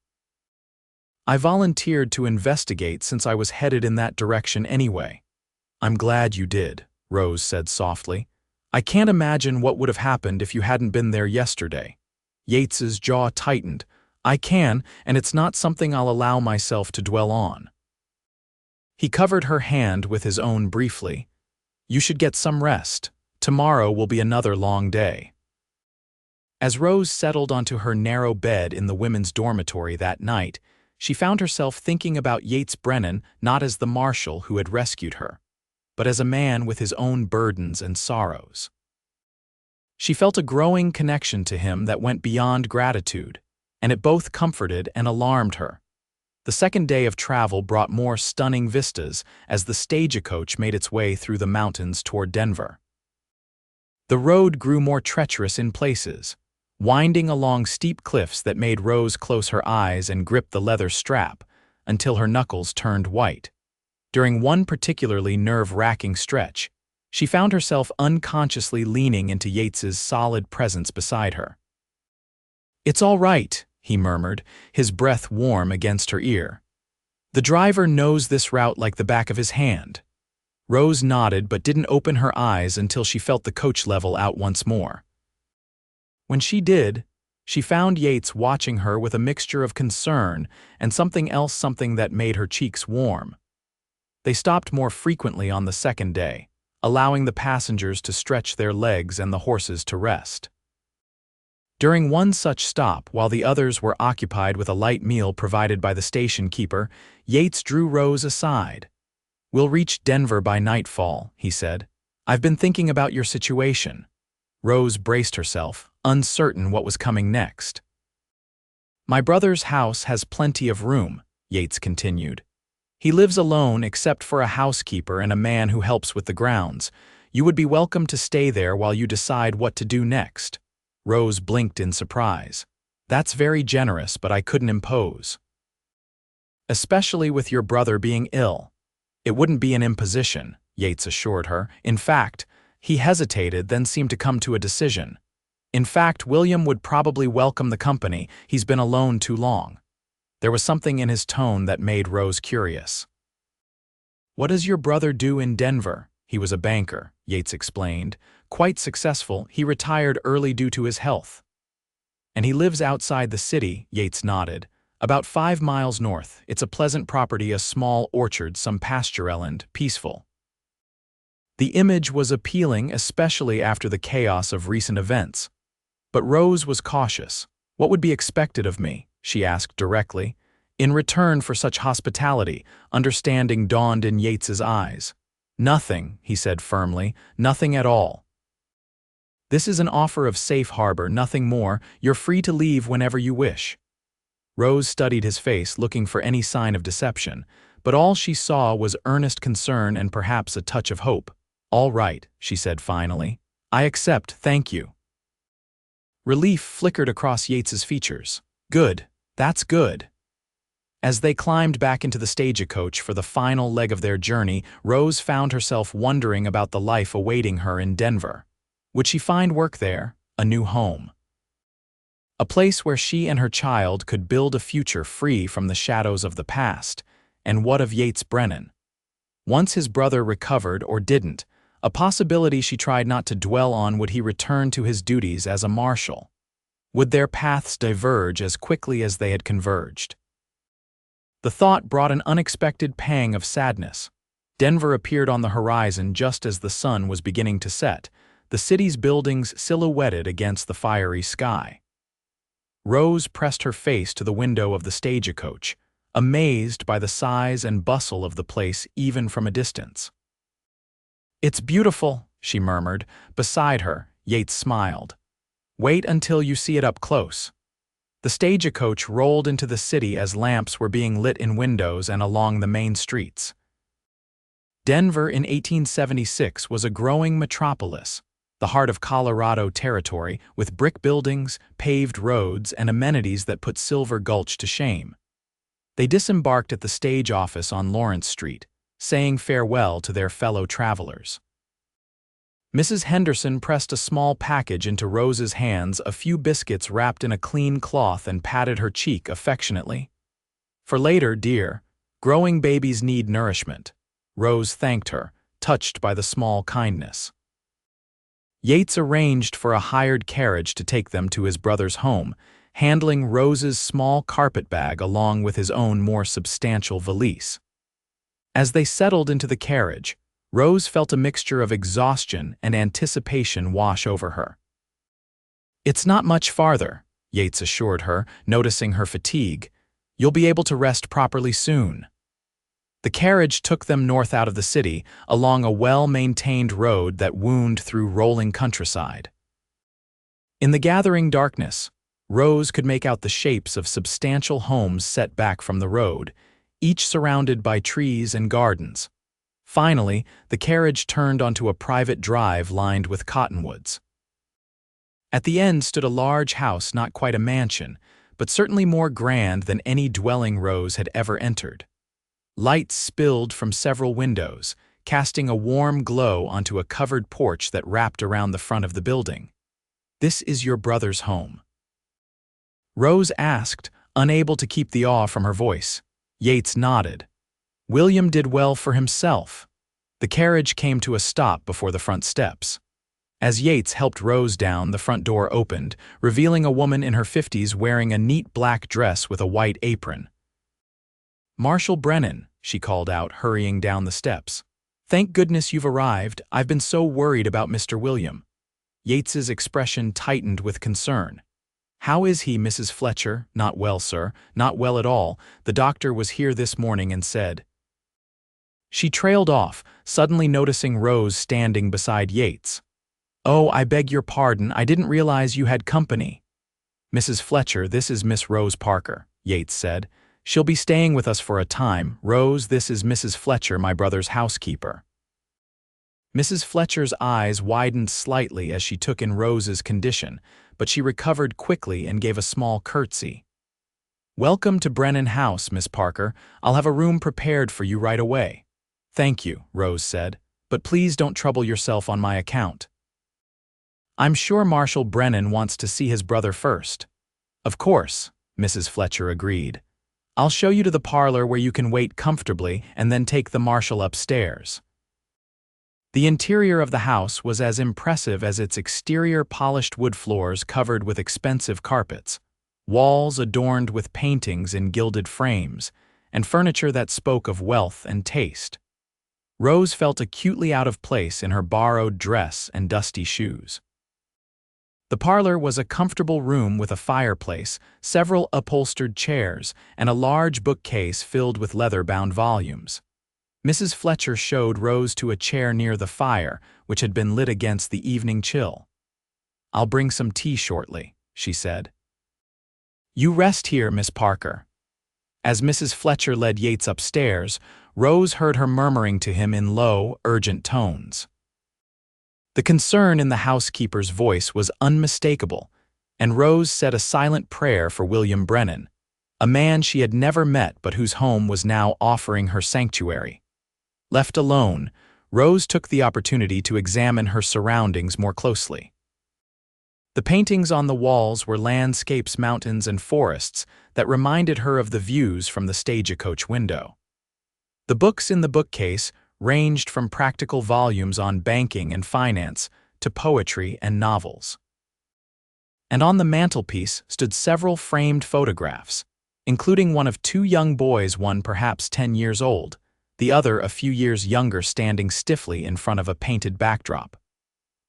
I volunteered to investigate since I was headed in that direction anyway." "I'm glad you did," Rose said softly. "I can't imagine what would have happened if you hadn't been there yesterday." Yates's jaw tightened. "I can, and it's not something I'll allow myself to dwell on." He covered her hand with his own briefly. "You should get some rest. Tomorrow will be another long day." As Rose settled onto her narrow bed in the women's dormitory that night, she found herself thinking about Yates Brennan not as the marshal who had rescued her, but as a man with his own burdens and sorrows. She felt a growing connection to him that went beyond gratitude, and it both comforted and alarmed her. The second day of travel brought more stunning vistas as the stagecoach made its way through the mountains toward Denver. The road grew more treacherous in places, winding along steep cliffs that made Rose close her eyes and grip the leather strap until her knuckles turned white. During one particularly nerve-wracking stretch, she found herself unconsciously leaning into Yates's solid presence beside her. "It's all right," he murmured, his breath warm against her ear. "The driver knows this route like the back of his hand." Rose nodded but didn't open her eyes until she felt the coach level out once more. When she did, she found Yates watching her with a mixture of concern and something else, something that made her cheeks warm. They stopped more frequently on the second day, allowing the passengers to stretch their legs and the horses to rest. During one such stop, while the others were occupied with a light meal provided by the station keeper, Yates drew Rose aside. "We'll reach Denver by nightfall," he said. "I've been thinking about your situation." Rose braced herself, uncertain what was coming next. "My brother's house has plenty of room," Yates continued. "He lives alone except for a housekeeper and a man who helps with the grounds. You would be welcome to stay there while you decide what to do next." Rose blinked in surprise. "That's very generous, but I couldn't impose." "Especially with your brother being ill." "It wouldn't be an imposition," Yates assured her. In fact, he hesitated, then seemed to come to a decision. "In fact, William would probably welcome the company. He's been alone too long." There was something in his tone that made Rose curious. "What does your brother do in Denver?" "He was a banker," Yates explained. "Quite successful. He retired early due to his health." And he lives outside the city, Yates nodded. About 5 miles north. It's a pleasant property, a small orchard, some pasture-land, peaceful. The image was appealing, especially after the chaos of recent events. But Rose was cautious. What would be expected of me? She asked directly. In return for such hospitality, understanding dawned in Yates's eyes. Nothing, he said firmly, nothing at all. This is an offer of safe harbor, nothing more. You're free to leave whenever you wish. Rose studied his face, looking for any sign of deception, but all she saw was earnest concern and perhaps a touch of hope. All right, she said finally. I accept, thank you. Relief flickered across Yates's features. Good, that's good. As they climbed back into the stagecoach for the final leg of their journey, Rose found herself wondering about the life awaiting her in Denver. Would she find work there, a new home? A place where she and her child could build a future free from the shadows of the past. And what of Yates Brennan? Once his brother recovered or didn't, a possibility she tried not to dwell on, would he return to his duties as a marshal? Would their paths diverge as quickly as they had converged? The thought brought an unexpected pang of sadness. Denver appeared on the horizon just as the sun was beginning to set, the city's buildings silhouetted against the fiery sky. Rose pressed her face to the window of the stagecoach, amazed by the size and bustle of the place even from a distance. It's beautiful, she murmured. Beside her, Yates smiled. Wait until you see it up close. The stagecoach rolled into the city as lamps were being lit in windows and along the main streets. Denver in 1876 was a growing metropolis, the heart of Colorado Territory, with brick buildings, paved roads, and amenities that put Silver Gulch to shame. They disembarked at the stage office on Lawrence Street, saying farewell to their fellow travelers. Mrs. Henderson pressed a small package into Rose's hands, a few biscuits wrapped in a clean cloth, and patted her cheek affectionately. For later, dear. Growing babies need nourishment. Rose thanked her, touched by the small kindness. Yates arranged for a hired carriage to take them to his brother's home, handling Rose's small carpet bag along with his own more substantial valise. As they settled into the carriage, Rose felt a mixture of exhaustion and anticipation wash over her. It's not much farther, Yates assured her, noticing her fatigue. You'll be able to rest properly soon. The carriage took them north out of the city, along a well-maintained road that wound through rolling countryside. In the gathering darkness, Rose could make out the shapes of substantial homes set back from the road, each surrounded by trees and gardens. Finally, the carriage turned onto a private drive lined with cottonwoods. At the end stood a large house, not quite a mansion, but certainly more grand than any dwelling Rose had ever entered. Light spilled from several windows, casting a warm glow onto a covered porch that wrapped around the front of the building. This is your brother's home? Rose asked, unable to keep the awe from her voice. Yates nodded. William did well for himself. The carriage came to a stop before the front steps. As Yates helped Rose down, the front door opened, revealing a woman in her 50s wearing a neat black dress with a white apron. Marshal Brennan, she called out, hurrying down the steps. Thank goodness you've arrived. I've been so worried about Mr. William. Yates's expression tightened with concern. How is he, Mrs. Fletcher? Not well, sir. Not well at all. The doctor was here this morning and said. She trailed off, suddenly noticing Rose standing beside Yates. Oh, I beg your pardon. I didn't realize you had company. Mrs. Fletcher, this is Miss Rose Parker, Yates said. She'll be staying with us for a time. Rose, this is Mrs. Fletcher, my brother's housekeeper. Mrs. Fletcher's eyes widened slightly as she took in Rose's condition, but she recovered quickly and gave a small curtsy. Welcome to Brennan House, Miss Parker. I'll have a room prepared for you right away. Thank you, Rose said, but please don't trouble yourself on my account. I'm sure Marshal Brennan wants to see his brother first. Of course, Mrs. Fletcher agreed. I'll show you to the parlor where you can wait comfortably and then take the marshal upstairs. The interior of the house was as impressive as its exterior, polished wood floors covered with expensive carpets, walls adorned with paintings in gilded frames, and furniture that spoke of wealth and taste. Rose felt acutely out of place in her borrowed dress and dusty shoes. The parlor was a comfortable room with a fireplace, several upholstered chairs, and a large bookcase filled with leather-bound volumes. Mrs. Fletcher showed Rose to a chair near the fire, which had been lit against the evening chill. "I'll bring some tea shortly," she said. "You rest here, Miss Parker." As Mrs. Fletcher led Yates upstairs, Rose heard her murmuring to him in low, urgent tones. The concern in the housekeeper's voice was unmistakable, and Rose said a silent prayer for William Brennan, a man she had never met but whose home was now offering her sanctuary. Left alone, Rose took the opportunity to examine her surroundings more closely. The paintings on the walls were landscapes, mountains, and forests that reminded her of the views from the stagecoach window. The books in the bookcase ranged from practical volumes on banking and finance to poetry and novels. And on the mantelpiece stood several framed photographs, including one of two young boys, one perhaps 10 years old, the other a few years younger, standing stiffly in front of a painted backdrop.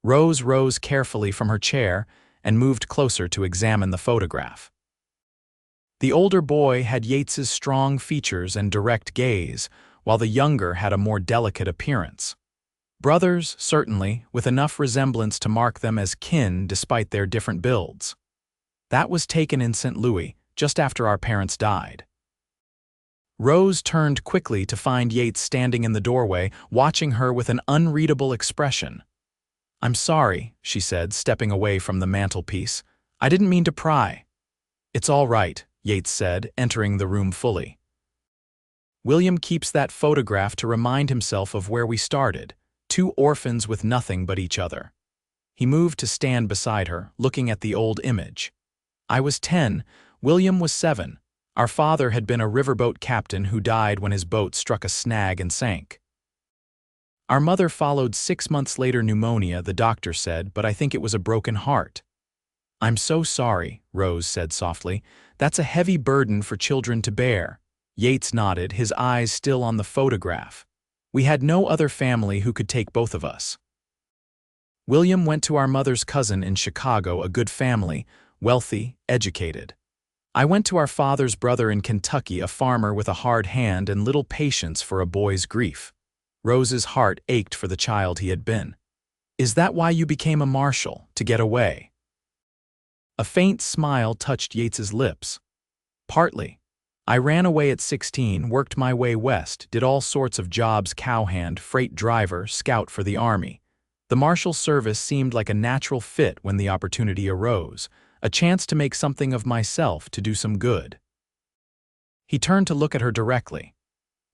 Rose rose carefully from her chair and moved closer to examine the photograph. The older boy had Yates's strong features and direct gaze, while the younger had a more delicate appearance. Brothers, certainly, with enough resemblance to mark them as kin despite their different builds. That was taken in St. Louis, just after our parents died. Rose turned quickly to find Yates standing in the doorway, watching her with an unreadable expression. "I'm sorry," she said, stepping away from the mantelpiece. "I didn't mean to pry." "It's all right," Yates said, entering the room fully. "William keeps that photograph to remind himself of where we started, two orphans with nothing but each other." He moved to stand beside her, looking at the old image. "I was 10, William was 7. Our father had been a riverboat captain who died when his boat struck a snag and sank. Our mother followed 6 months later, pneumonia, the doctor said, but I think it was a broken heart." "I'm so sorry," Rose said softly. "That's a heavy burden for children to bear." Yates nodded, his eyes still on the photograph. "We had no other family who could take both of us. William went to our mother's cousin in Chicago, a good family, wealthy, educated. I went to our father's brother in Kentucky, a farmer with a hard hand and little patience for a boy's grief." Rose's heart ached for the child he had been. "Is that why you became a marshal, to get away?" A faint smile touched Yates's lips. "Partly. I ran away at 16, worked my way west, did all sorts of jobs: cowhand, freight driver, scout for the army. The marshal service seemed like a natural fit when the opportunity arose, a chance to make something of myself, to do some good." He turned to look at her directly.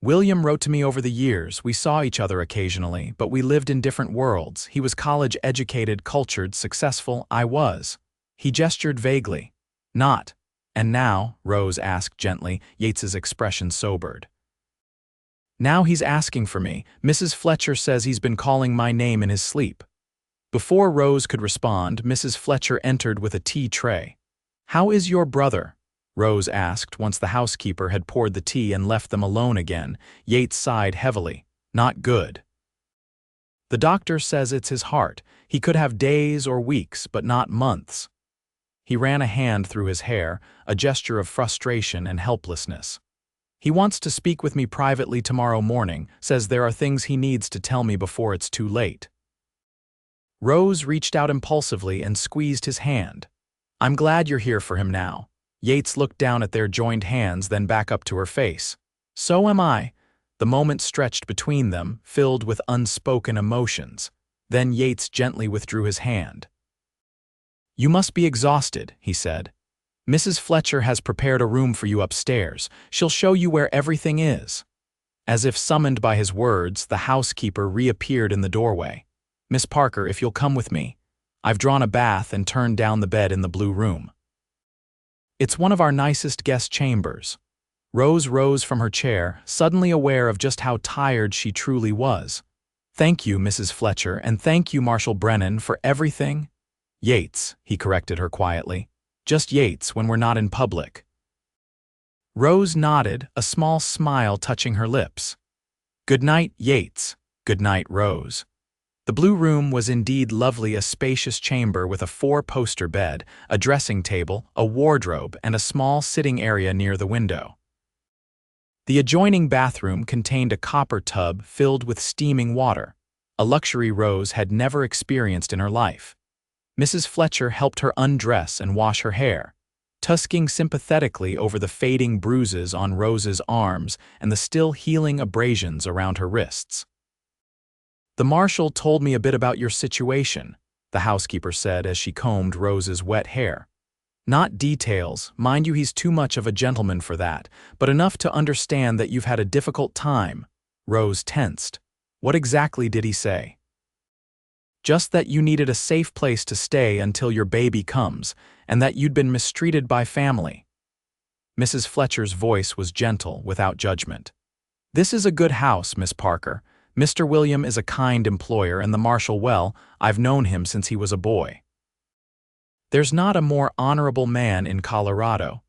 "William wrote to me over the years. We saw each other occasionally, but we lived in different worlds. He was college-educated, cultured, successful. I was." He gestured vaguely. "Not. And now?" Rose asked gently. Yates's expression sobered. "Now he's asking for me. Mrs. Fletcher says he's been calling my name in his sleep." Before Rose could respond, Mrs. Fletcher entered with a tea tray. "How is your brother?" Rose asked once the housekeeper had poured the tea and left them alone again. Yates sighed heavily. "Not good. The doctor says it's his heart. He could have days or weeks, but not months." He ran a hand through his hair, a gesture of frustration and helplessness. "He wants to speak with me privately tomorrow morning, says there are things he needs to tell me before it's too late." Rose reached out impulsively and squeezed his hand. "I'm glad you're here for him now." Yates looked down at their joined hands, then back up to her face. "So am I." The moment stretched between them, filled with unspoken emotions. Then Yates gently withdrew his hand. "You must be exhausted," he said. "Mrs. Fletcher has prepared a room for you upstairs. She'll show you where everything is." As if summoned by his words, the housekeeper reappeared in the doorway. "Miss Parker, if you'll come with me. I've drawn a bath and turned down the bed in the blue room. It's one of our nicest guest chambers." Rose rose from her chair, suddenly aware of just how tired she truly was. "Thank you, Mrs. Fletcher, and thank you, Marshal Brennan, for everything." "Yates," he corrected her quietly. "Just Yates when we're not in public." Rose nodded, a small smile touching her lips. "Good night, Yates." "Good night, Rose." The blue room was indeed lovely, a spacious chamber with a four-poster bed, a dressing table, a wardrobe, and a small sitting area near the window. The adjoining bathroom contained a copper tub filled with steaming water, a luxury Rose had never experienced in her life. Mrs. Fletcher helped her undress and wash her hair, tusking sympathetically over the fading bruises on Rose's arms and the still healing abrasions around her wrists. "The marshal told me a bit about your situation," the housekeeper said as she combed Rose's wet hair. "Not details, mind you, he's too much of a gentleman for that, but enough to understand that you've had a difficult time." Rose tensed. "What exactly did he say?" "Just that you needed a safe place to stay until your baby comes, and that you'd been mistreated by family." Mrs. Fletcher's voice was gentle, without judgment. "This is a good house, Miss Parker. Mr. William is a kind employer, and the marshal, well, I've known him since he was a boy. There's not a more honorable man in Colorado."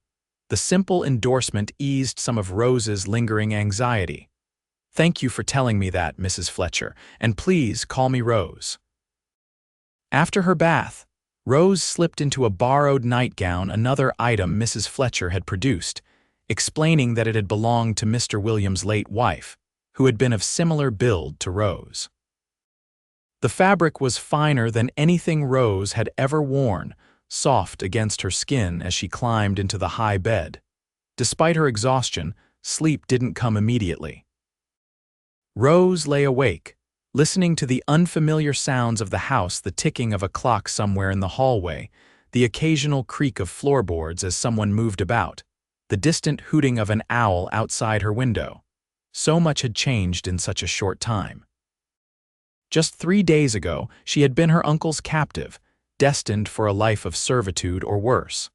The simple endorsement eased some of Rose's lingering anxiety. "Thank you for telling me that, Mrs. Fletcher, and please call me Rose." After her bath, Rose slipped into a borrowed nightgown, another item Mrs. Fletcher had produced, explaining that it had belonged to Mr. William's late wife, who had been of similar build to Rose. The fabric was finer than anything Rose had ever worn, soft against her skin as she climbed into the high bed. Despite her exhaustion, sleep didn't come immediately. Rose lay awake, listening to the unfamiliar sounds of the house, the ticking of a clock somewhere in the hallway, the occasional creak of floorboards as someone moved about, the distant hooting of an owl outside her window. So much had changed in such a short time. Just 3 days ago, she had been her uncle's captive, destined for a life of servitude or worse.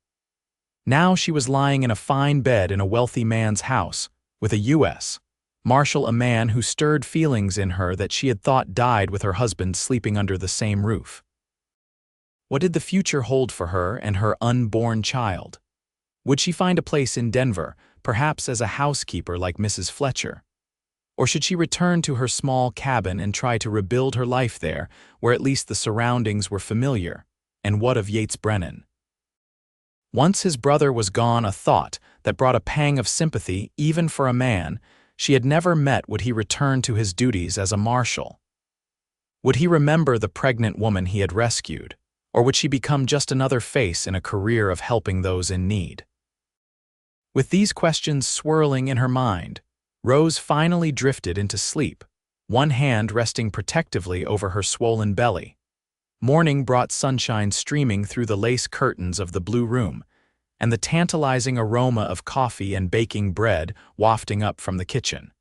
Now she was lying in a fine bed in a wealthy man's house, with a U.S. Marshal, a man who stirred feelings in her that she had thought died with her husband sleeping under the same roof. What did the future hold for her and her unborn child? Would she find a place in Denver, perhaps as a housekeeper like Mrs. Fletcher? Or should she return to her small cabin and try to rebuild her life there, where at least the surroundings were familiar? And what of Yates Brennan? Once his brother was gone, a thought that brought a pang of sympathy even for a man she had never met. Would he return to his duties as a marshal? Would he remember the pregnant woman he had rescued? Or would she become just another face in a career of helping those in need? With these questions swirling in her mind, Rose finally drifted into sleep, one hand resting protectively over her swollen belly. Morning brought sunshine streaming through the lace curtains of the blue room, and the tantalizing aroma of coffee and baking bread wafting up from the kitchen.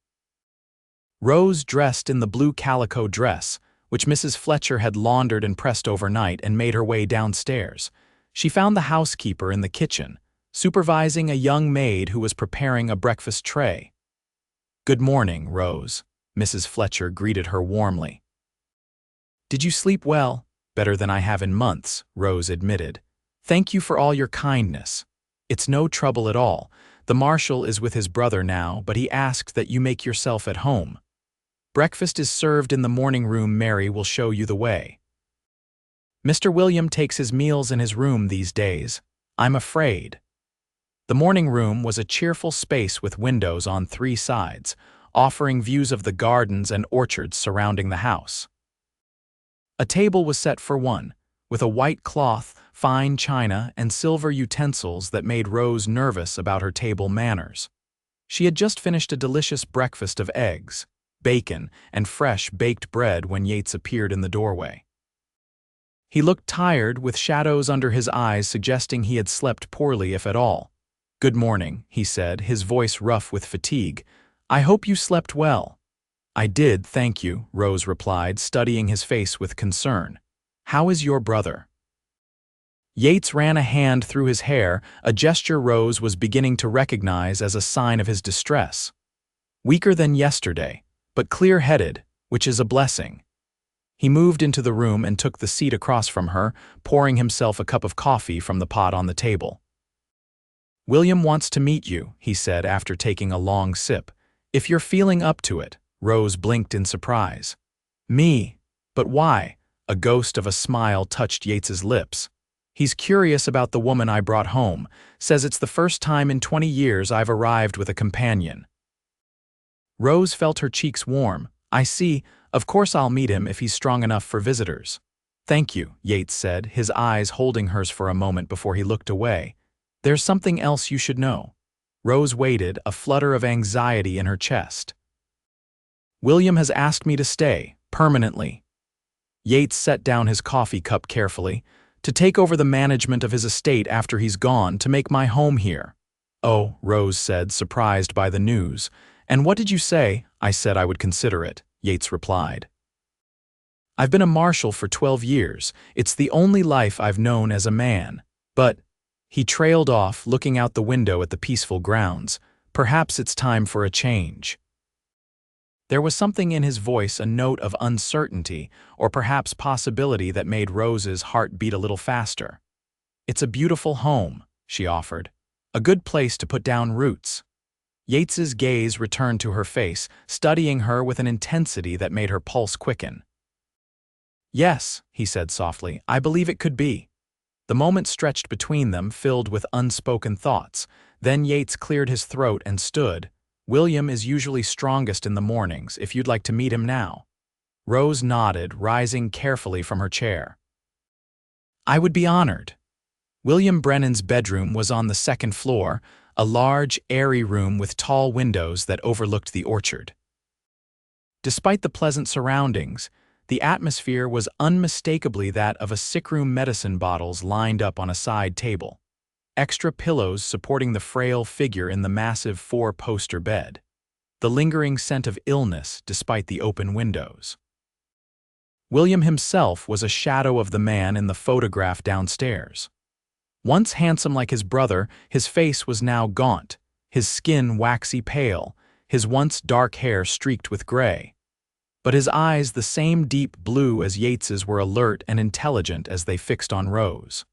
Rose dressed in the blue calico dress, which Mrs. Fletcher had laundered and pressed overnight, and made her way downstairs. She found the housekeeper in the kitchen, supervising a young maid who was preparing a breakfast tray. "Good morning, Rose," Mrs. Fletcher greeted her warmly. "Did you sleep well?" "Better than I have in months," Rose admitted. "Thank you for all your kindness." "It's no trouble at all. The marshal is with his brother now, but he asked that you make yourself at home. Breakfast is served in the morning room. Mary will show you the way." "Mr. William takes his meals in his room these days, I'm afraid." The morning room was a cheerful space with windows on 3 sides, offering views of the gardens and orchards surrounding the house. A table was set for one, with a white cloth, fine china, and silver utensils that made Rose nervous about her table manners. She had just finished a delicious breakfast of eggs, bacon, and fresh baked bread when Yates appeared in the doorway. He looked tired, with shadows under his eyes suggesting he had slept poorly, if at all. "Good morning," he said, his voice rough with fatigue. "I hope you slept well." "I did, thank you," Rose replied, studying his face with concern. "How is your brother?" Yates ran a hand through his hair, a gesture Rose was beginning to recognize as a sign of his distress. "Weaker than yesterday, but clear-headed, which is a blessing." He moved into the room and took the seat across from her, pouring himself a cup of coffee from the pot on the table. "William wants to meet you," he said after taking a long sip. "If you're feeling up to it." Rose blinked in surprise. "Me? But why?" A ghost of a smile touched Yates's lips. "He's curious about the woman I brought home, says it's the first time in 20 years I've arrived with a companion." Rose felt her cheeks warm. "I see. Of course I'll meet him if he's strong enough for visitors." "Thank you," Yates said, his eyes holding hers for a moment before he looked away. "There's something else you should know." Rose waited, a flutter of anxiety in her chest. "William has asked me to stay, permanently." Yates set down his coffee cup carefully. "To take over the management of his estate after he's gone, to make my home here." "Oh," Rose said, surprised by the news. "And what did you say?" "I said I would consider it," Yates replied. "I've been a marshal for 12 years. It's the only life I've known as a man. But—" He trailed off, looking out the window at the peaceful grounds. "Perhaps it's time for a change." There was something in his voice, a note of uncertainty, or perhaps possibility, that made Rose's heart beat a little faster. "It's a beautiful home," she offered. "A good place to put down roots." Yates's gaze returned to her face, studying her with an intensity that made her pulse quicken. "Yes," he said softly, "I believe it could be." The moment stretched between them, filled with unspoken thoughts. Then Yates cleared his throat and stood. "William is usually strongest in the mornings, if you'd like to meet him now." Rose nodded, rising carefully from her chair. "I would be honored." William Brennan's bedroom was on the second floor, a large, airy room with tall windows that overlooked the orchard. Despite the pleasant surroundings, the atmosphere was unmistakably that of a sickroom, medicine bottles lined up on a side table, extra pillows supporting the frail figure in the massive 4-poster bed, the lingering scent of illness despite the open windows. William himself was a shadow of the man in the photograph downstairs. Once handsome like his brother, his face was now gaunt, his skin waxy pale, his once dark hair streaked with gray. But his eyes, the same deep blue as Yates's, were alert and intelligent as they fixed on Rose.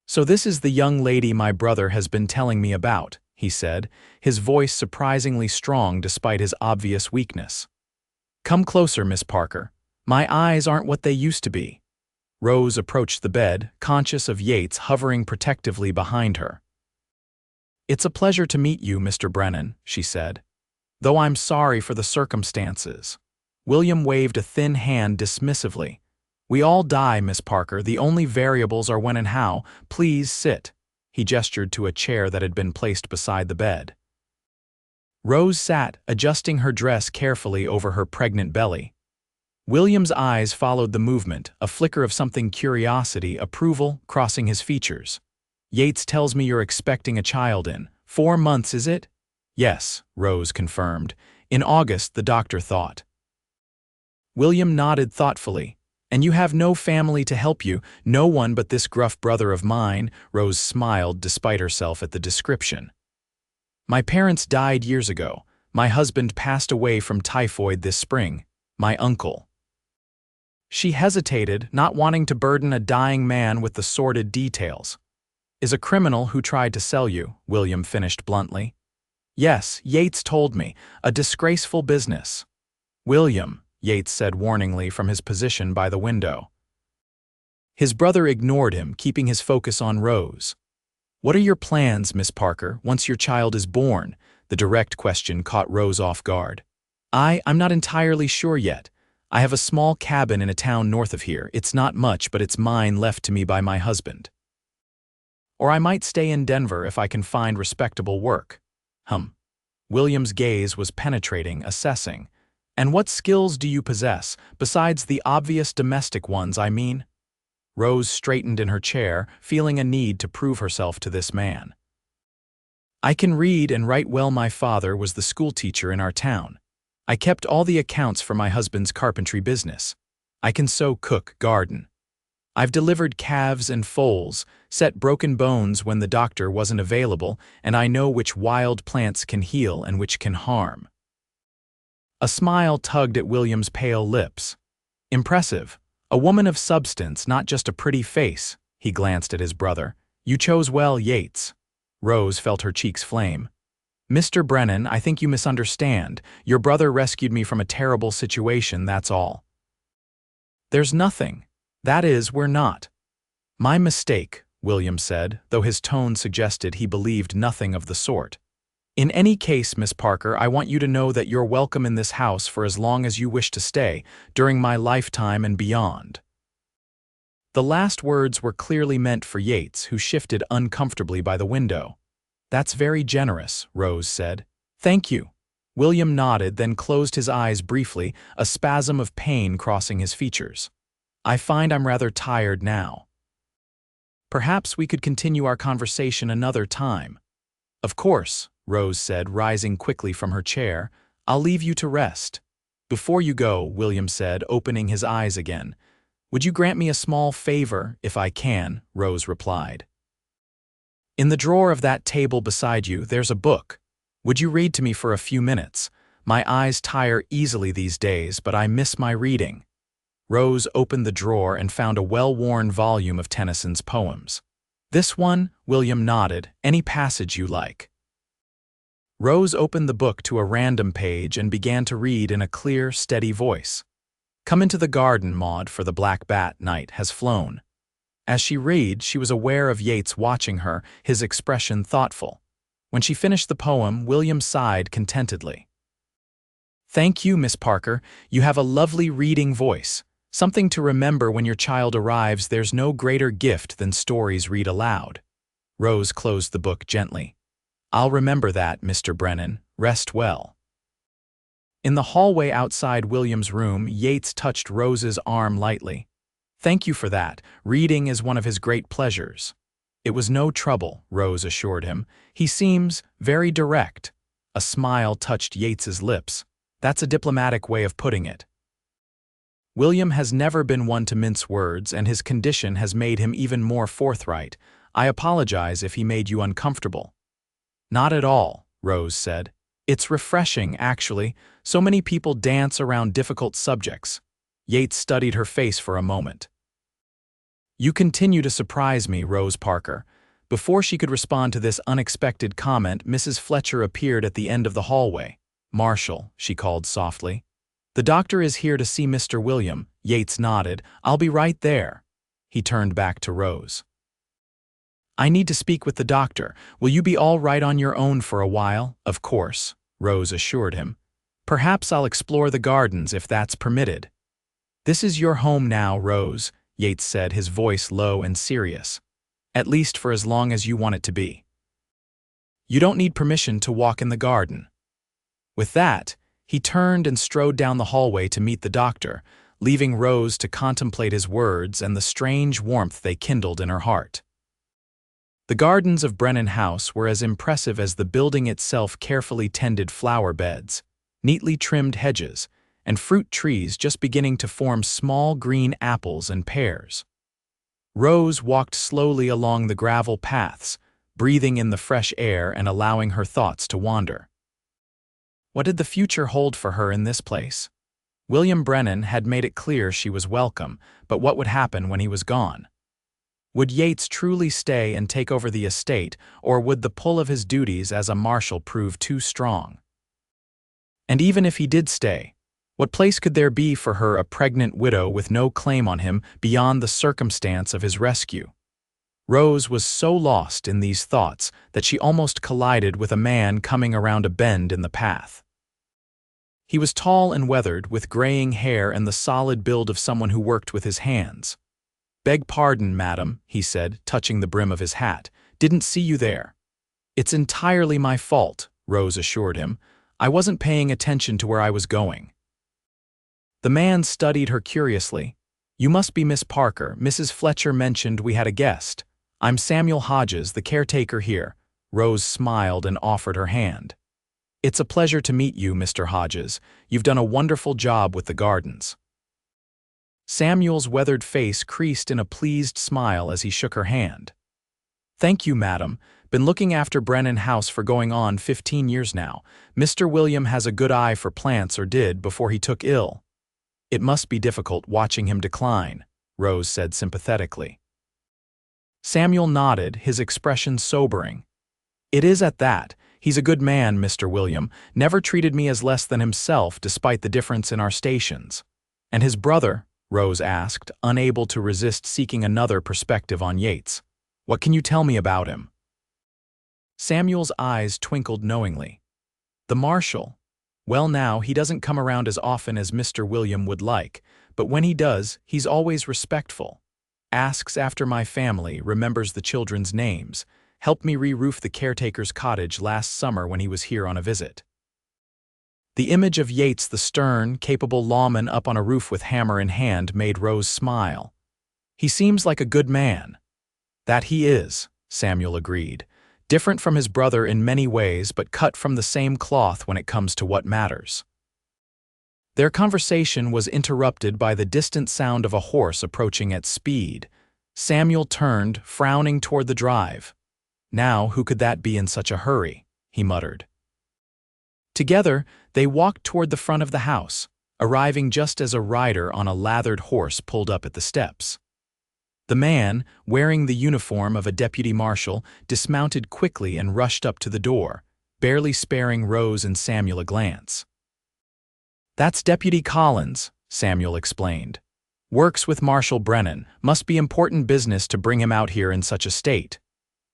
"So this is the young lady my brother has been telling me about," he said, his voice surprisingly strong despite his obvious weakness. "Come closer, Miss Parker. My eyes aren't what they used to be." Rose approached the bed, conscious of Yates hovering protectively behind her. "It's a pleasure to meet you, Mr. Brennan," she said. "Though I'm sorry for the circumstances." William waved a thin hand dismissively. "We all die, Miss Parker. The only variables are when and how. Please sit." He gestured to a chair that had been placed beside the bed. Rose sat, adjusting her dress carefully over her pregnant belly. William's eyes followed the movement, a flicker of something curiosity, approval, crossing his features. "Yates tells me you're expecting a child in 4 months, is it?" "Yes," Rose confirmed. "In August, the doctor thought." William nodded thoughtfully. "And you have no family to help you, no one but this gruff brother of mine?" Rose smiled despite herself at the description. "My parents died years ago. My husband passed away from typhoid this spring. My uncle." She hesitated, not wanting to burden a dying man with the sordid details. "Is a criminal who tried to sell you," William finished bluntly. "Yes, Yates told me. A disgraceful business." "William," Yates said warningly from his position by the window. His brother ignored him, keeping his focus on Rose. "What are your plans, Miss Parker, once your child is born?" The direct question caught Rose off guard. I'm not entirely sure yet. I have a small cabin in a town north of here. It's not much, but it's mine, left to me by my husband. Or I might stay in Denver if I can find respectable work." William's gaze was penetrating, assessing. "And what skills do you possess, besides the obvious domestic ones, I mean?" Rose straightened in her chair, feeling a need to prove herself to this man. "I can read and write well. My father was the schoolteacher in our town. I kept all the accounts for my husband's carpentry business. I can sew, cook, garden. I've delivered calves and foals, set broken bones when the doctor wasn't available, and I know which wild plants can heal and which can harm." A smile tugged at William's pale lips. Impressive. A woman of substance, not just a pretty face. He glanced at his brother. You chose well, Yates. Rose felt her cheeks flame. Mr. Brennan, I think you misunderstand. Your brother rescued me from a terrible situation, that's all. There's nothing. That is, we're not. My mistake, William said, though his tone suggested he believed nothing of the sort. In any case, Miss Parker, I want you to know that you're welcome in this house for as long as you wish to stay, during my lifetime and beyond. The last words were clearly meant for Yates, who shifted uncomfortably by the window. That's very generous, Rose said. Thank you. William nodded, then closed his eyes briefly, a spasm of pain crossing his features. I find I'm rather tired now. Perhaps we could continue our conversation another time. Of course, Rose said, rising quickly from her chair. I'll leave you to rest. Before you go, William said, opening his eyes again. Would you grant me a small favor, if I can? Rose replied. In the drawer of that table beside you, there's a book. Would you read to me for a few minutes? My eyes tire easily these days, but I miss my reading. Rose opened the drawer and found a well-worn volume of Tennyson's poems. This one? William nodded. Any passage you like. Rose opened the book to a random page and began to read in a clear, steady voice. Come into the garden, Maud, for the black bat night has flown. As she read, she was aware of Yates watching her, his expression thoughtful. When she finished the poem, William sighed contentedly. Thank you, Miss Parker. You have a lovely reading voice. Something to remember when your child arrives. There's no greater gift than stories read aloud. Rose closed the book gently. I'll remember that, Mr. Brennan. Rest well. In the hallway outside William's room, Yates touched Rose's arm lightly. Thank you for that. Reading is one of his great pleasures. It was no trouble, Rose assured him. He seems very direct. A smile touched Yates's lips. That's a diplomatic way of putting it. William has never been one to mince words, and his condition has made him even more forthright. I apologize if he made you uncomfortable. Not at all, Rose said. It's refreshing, actually. So many people dance around difficult subjects. Yates studied her face for a moment. You continue to surprise me, Rose Parker. Before she could respond to this unexpected comment, Mrs. Fletcher appeared at the end of the hallway. Marshal, she called softly. The doctor is here to see Mr. William. Yates nodded. I'll be right there. He turned back to Rose. I need to speak with the doctor. Will you be all right on your own for a while? Of course, Rose assured him. Perhaps I'll explore the gardens if that's permitted. This is your home now, Rose, Yates said, his voice low and serious. At least for as long as you want it to be. You don't need permission to walk in the garden. With that, he turned and strode down the hallway to meet the doctor, leaving Rose to contemplate his words and the strange warmth they kindled in her heart. The gardens of Brennan House were as impressive as the building itself. Carefully tended flower beds, neatly trimmed hedges, and fruit trees just beginning to form small green apples and pears. Rose walked slowly along the gravel paths, breathing in the fresh air and allowing her thoughts to wander. What did the future hold for her in this place? William Brennan had made it clear she was welcome, but what would happen when he was gone? Would Yates truly stay and take over the estate, or would the pull of his duties as a marshal prove too strong? And even if he did stay, what place could there be for her, a pregnant widow with no claim on him beyond the circumstance of his rescue? Rose was so lost in these thoughts that she almost collided with a man coming around a bend in the path. He was tall and weathered, with graying hair and the solid build of someone who worked with his hands. Beg pardon, madam, he said, touching the brim of his hat. Didn't see you there. It's entirely my fault, Rose assured him. I wasn't paying attention to where I was going. The man studied her curiously. You must be Miss Parker. Mrs. Fletcher mentioned we had a guest. I'm Samuel Hodges, the caretaker here. Rose smiled and offered her hand. It's a pleasure to meet you, Mr. Hodges. You've done a wonderful job with the gardens. Samuel's weathered face creased in a pleased smile as he shook her hand. Thank you, madam. Been looking after Brennan House for going on 15 years now. Mr. William has a good eye for plants, or did before he took ill. It must be difficult watching him decline, Rose said sympathetically. Samuel nodded, his expression sobering. It is at that. He's a good man, Mr. William, never treated me as less than himself despite the difference in our stations. And his brother? Rose asked, unable to resist seeking another perspective on Yates. What can you tell me about him? Samuel's eyes twinkled knowingly. The Marshal. Well now, he doesn't come around as often as Mr. William would like, but when he does, he's always respectful. Asks after my family, remembers the children's names, helped me re-roof the caretaker's cottage last summer when he was here on a visit. The image of Yates, the stern, capable lawman up on a roof with hammer in hand, made Rose smile. He seems like a good man. That he is, Samuel agreed. Different from his brother in many ways, but cut from the same cloth when it comes to what matters. Their conversation was interrupted by the distant sound of a horse approaching at speed. Samuel turned, frowning toward the drive. Now, who could that be in such a hurry? He muttered. Together, they walked toward the front of the house, arriving just as a rider on a lathered horse pulled up at the steps. The man, wearing the uniform of a deputy marshal, dismounted quickly and rushed up to the door, barely sparing Rose and Samuel a glance. That's Deputy Collins, Samuel explained. Works with Marshal Brennan, must be important business to bring him out here in such a state.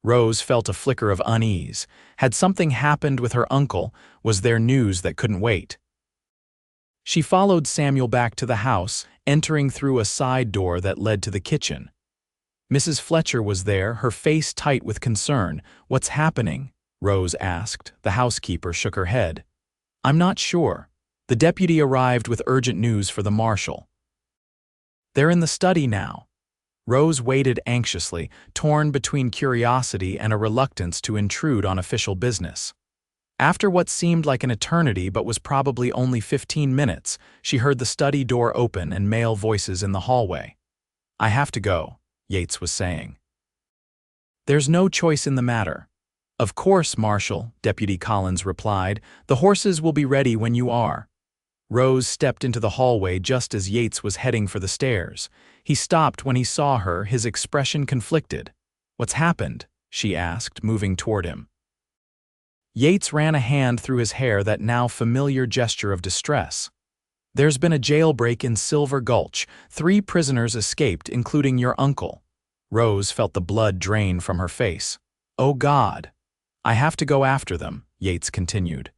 Rose felt a flicker of unease. Had something happened with her uncle? Was there news that couldn't wait? She followed Samuel back to the house, entering through a side door that led to the kitchen. Mrs. Fletcher was there, her face tight with concern. What's happening? Rose asked. The housekeeper shook her head. I'm not sure. The deputy arrived with urgent news for the marshal. They're in the study now. Rose waited anxiously, torn between curiosity and a reluctance to intrude on official business. After what seemed like an eternity but was probably only 15 minutes, she heard the study door open and male voices in the hallway. I have to go, Yates was saying. There's no choice in the matter. Of course, Marshal, Deputy Collins replied. The horses will be ready when you are. Rose stepped into the hallway just as Yates was heading for the stairs. He stopped when he saw her, his expression conflicted. What's happened? She asked, moving toward him. Yates ran a hand through his hair, that now familiar gesture of distress. There's been a jailbreak in Silver Gulch. 3 prisoners escaped, including your uncle. Rose felt the blood drain from her face. Oh God. I have to go after them, Yates continued.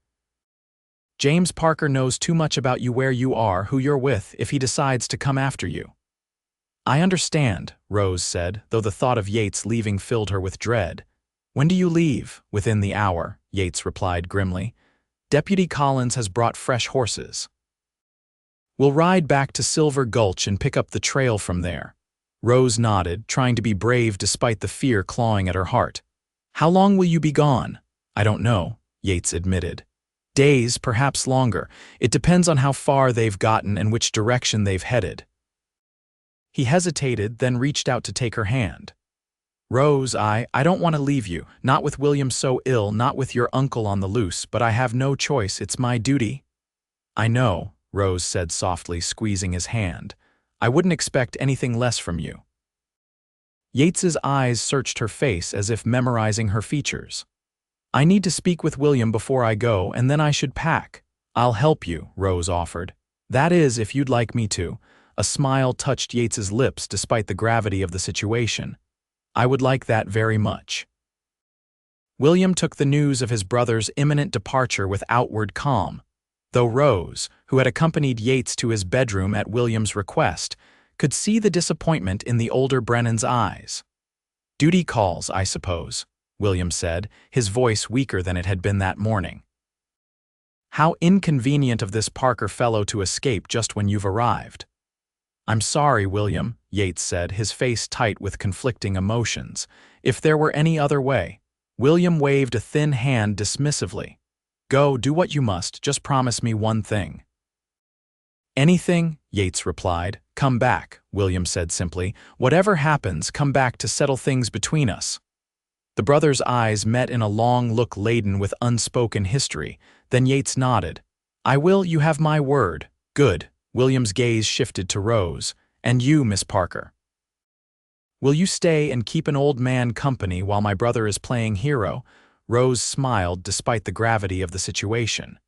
James Parker knows too much about you, where you are, who you're with, if he decides to come after you. I understand, Rose said, though the thought of Yates leaving filled her with dread. When do you leave? Within the hour, Yates replied grimly. Deputy Collins has brought fresh horses. We'll ride back to Silver Gulch and pick up the trail from there. Rose nodded, trying to be brave despite the fear clawing at her heart. How long will you be gone? I don't know, Yates admitted. Days, perhaps longer. It depends on how far they've gotten and which direction they've headed. He hesitated, then reached out to take her hand. Rose, I don't want to leave you, not with William so ill, not with your uncle on the loose, but I have no choice, it's my duty. I know, Rose said softly, squeezing his hand. I wouldn't expect anything less from you. Yates's eyes searched her face as if memorizing her features. I need to speak with William before I go, and then I should pack. I'll help you, Rose offered. That is, if you'd like me to. A smile touched Yates's lips despite the gravity of the situation. I would like that very much. William took the news of his brother's imminent departure with outward calm, though Rose, who had accompanied Yates to his bedroom at William's request, could see the disappointment in the older Brennan's eyes. Duty calls, I suppose, William said, his voice weaker than it had been that morning. How inconvenient of this Parker fellow to escape just when you've arrived. I'm sorry, William, Yates said, his face tight with conflicting emotions. If there were any other way. William waved a thin hand dismissively. Go, do what you must, just promise me one thing. Anything, Yates replied. Come back, William said simply. Whatever happens, come back to settle things between us. The brothers' eyes met in a long look laden with unspoken history. Then Yates nodded. "I will, you have my word." "Good." William's gaze shifted to Rose. "And you, Miss Parker? Will you stay and keep an old man company while my brother is playing hero?" Rose smiled despite the gravity of the situation.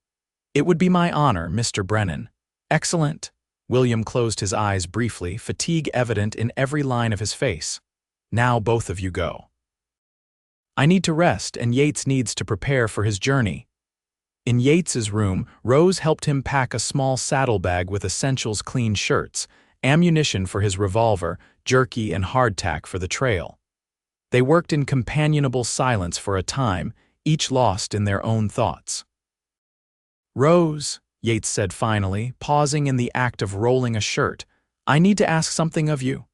"It would be my honor, Mr. Brennan." "Excellent." William closed his eyes briefly, fatigue evident in every line of his face. "Now both of you go. I need to rest, and Yates needs to prepare for his journey." In Yates's room, Rose helped him pack a small saddlebag with essentials: clean shirts, ammunition for his revolver, jerky, and hardtack for the trail. They worked in companionable silence for a time, each lost in their own thoughts. "Rose," Yates said finally, pausing in the act of rolling a shirt, "I need to ask something of you."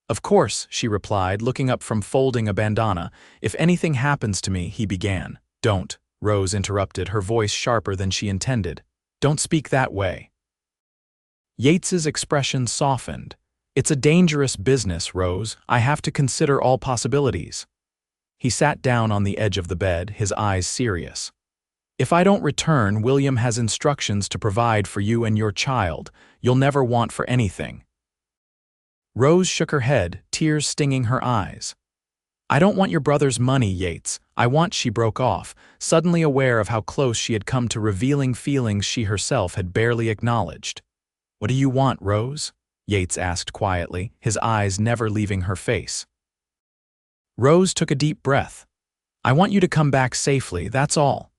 "Of course," she replied, looking up from folding a bandana. "If anything happens to me," he began. "Don't," Rose interrupted, her voice sharper than she intended. "Don't speak that way." Yates's expression softened. "It's a dangerous business, Rose. I have to consider all possibilities." He sat down on the edge of the bed, his eyes serious. "If I don't return, William has instructions to provide for you and your child. You'll never want for anything." Rose shook her head, tears stinging her eyes. "I don't want your brother's money, Yates. I want—" She broke off, suddenly aware of how close she had come to revealing feelings she herself had barely acknowledged. "What do you want, Rose?" Yates asked quietly, his eyes never leaving her face. Rose took a deep breath. "I want you to come back safely, that's all."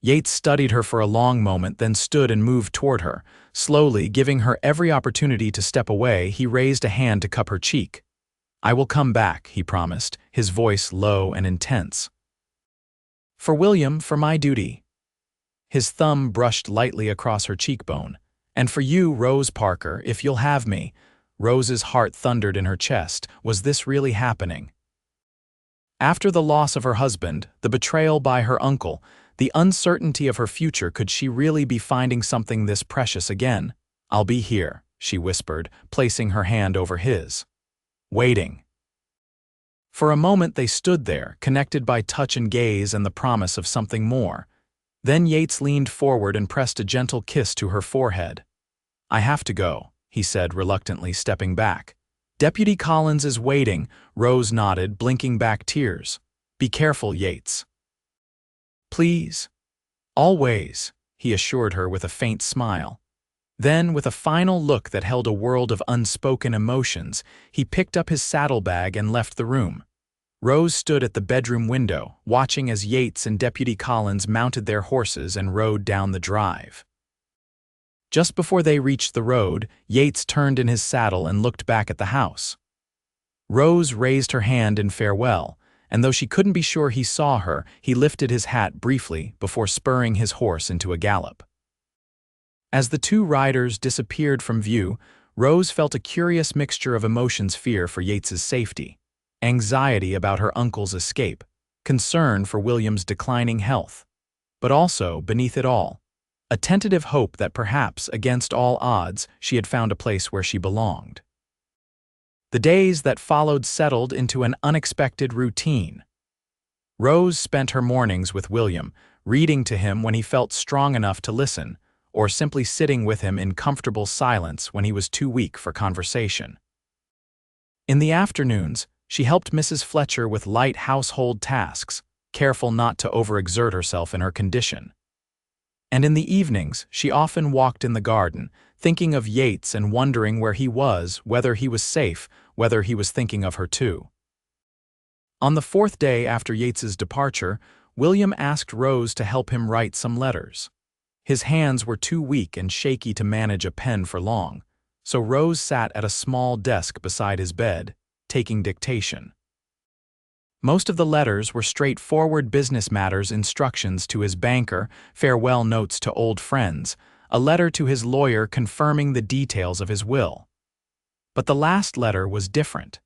Yates studied her for a long moment, then stood and moved toward her. Slowly, giving her every opportunity to step away, he raised a hand to cup her cheek. "I will come back," he promised, his voice low and intense. "For William, for my duty." His thumb brushed lightly across her cheekbone. "And for you, Rose Parker, if you'll have me." Rose's heart thundered in her chest. Was this really happening? After the loss of her husband, the betrayal by her uncle, the uncertainty of her future, could she really be finding something this precious again? "I'll be here," she whispered, placing her hand over his. "Waiting." For a moment they stood there, connected by touch and gaze and the promise of something more. Then Yates leaned forward and pressed a gentle kiss to her forehead. "I have to go," he said reluctantly, stepping back. "Deputy Collins is waiting." Rose nodded, blinking back tears. "Be careful, Yates." "Please." "Always," he assured her with a faint smile. Then, with a final look that held a world of unspoken emotions, he picked up his saddlebag and left the room. Rose stood at the bedroom window, watching as Yates and Deputy Collins mounted their horses and rode down the drive. Just before they reached the road, Yates turned in his saddle and looked back at the house. Rose raised her hand in farewell, and though she couldn't be sure he saw her, he lifted his hat briefly before spurring his horse into a gallop. As the two riders disappeared from view, Rose felt a curious mixture of emotions: fear for Yates's safety, anxiety about her uncle's escape, concern for William's declining health, but also, beneath it all, a tentative hope that perhaps, against all odds, she had found a place where she belonged. The days that followed settled into an unexpected routine. Rose spent her mornings with William, reading to him when he felt strong enough to listen, or simply sitting with him in comfortable silence when he was too weak for conversation. In the afternoons, she helped Mrs. Fletcher with light household tasks, careful not to overexert herself in her condition. And in the evenings, she often walked in the garden, thinking of Yates and wondering where he was, whether he was safe, whether he was thinking of her too. On the fourth day after Yates's departure, William asked Rose to help him write some letters. His hands were too weak and shaky to manage a pen for long, so Rose sat at a small desk beside his bed, taking dictation. Most of the letters were straightforward business matters: instructions to his banker, farewell notes to old friends, a letter to his lawyer confirming the details of his will. But the last letter was different.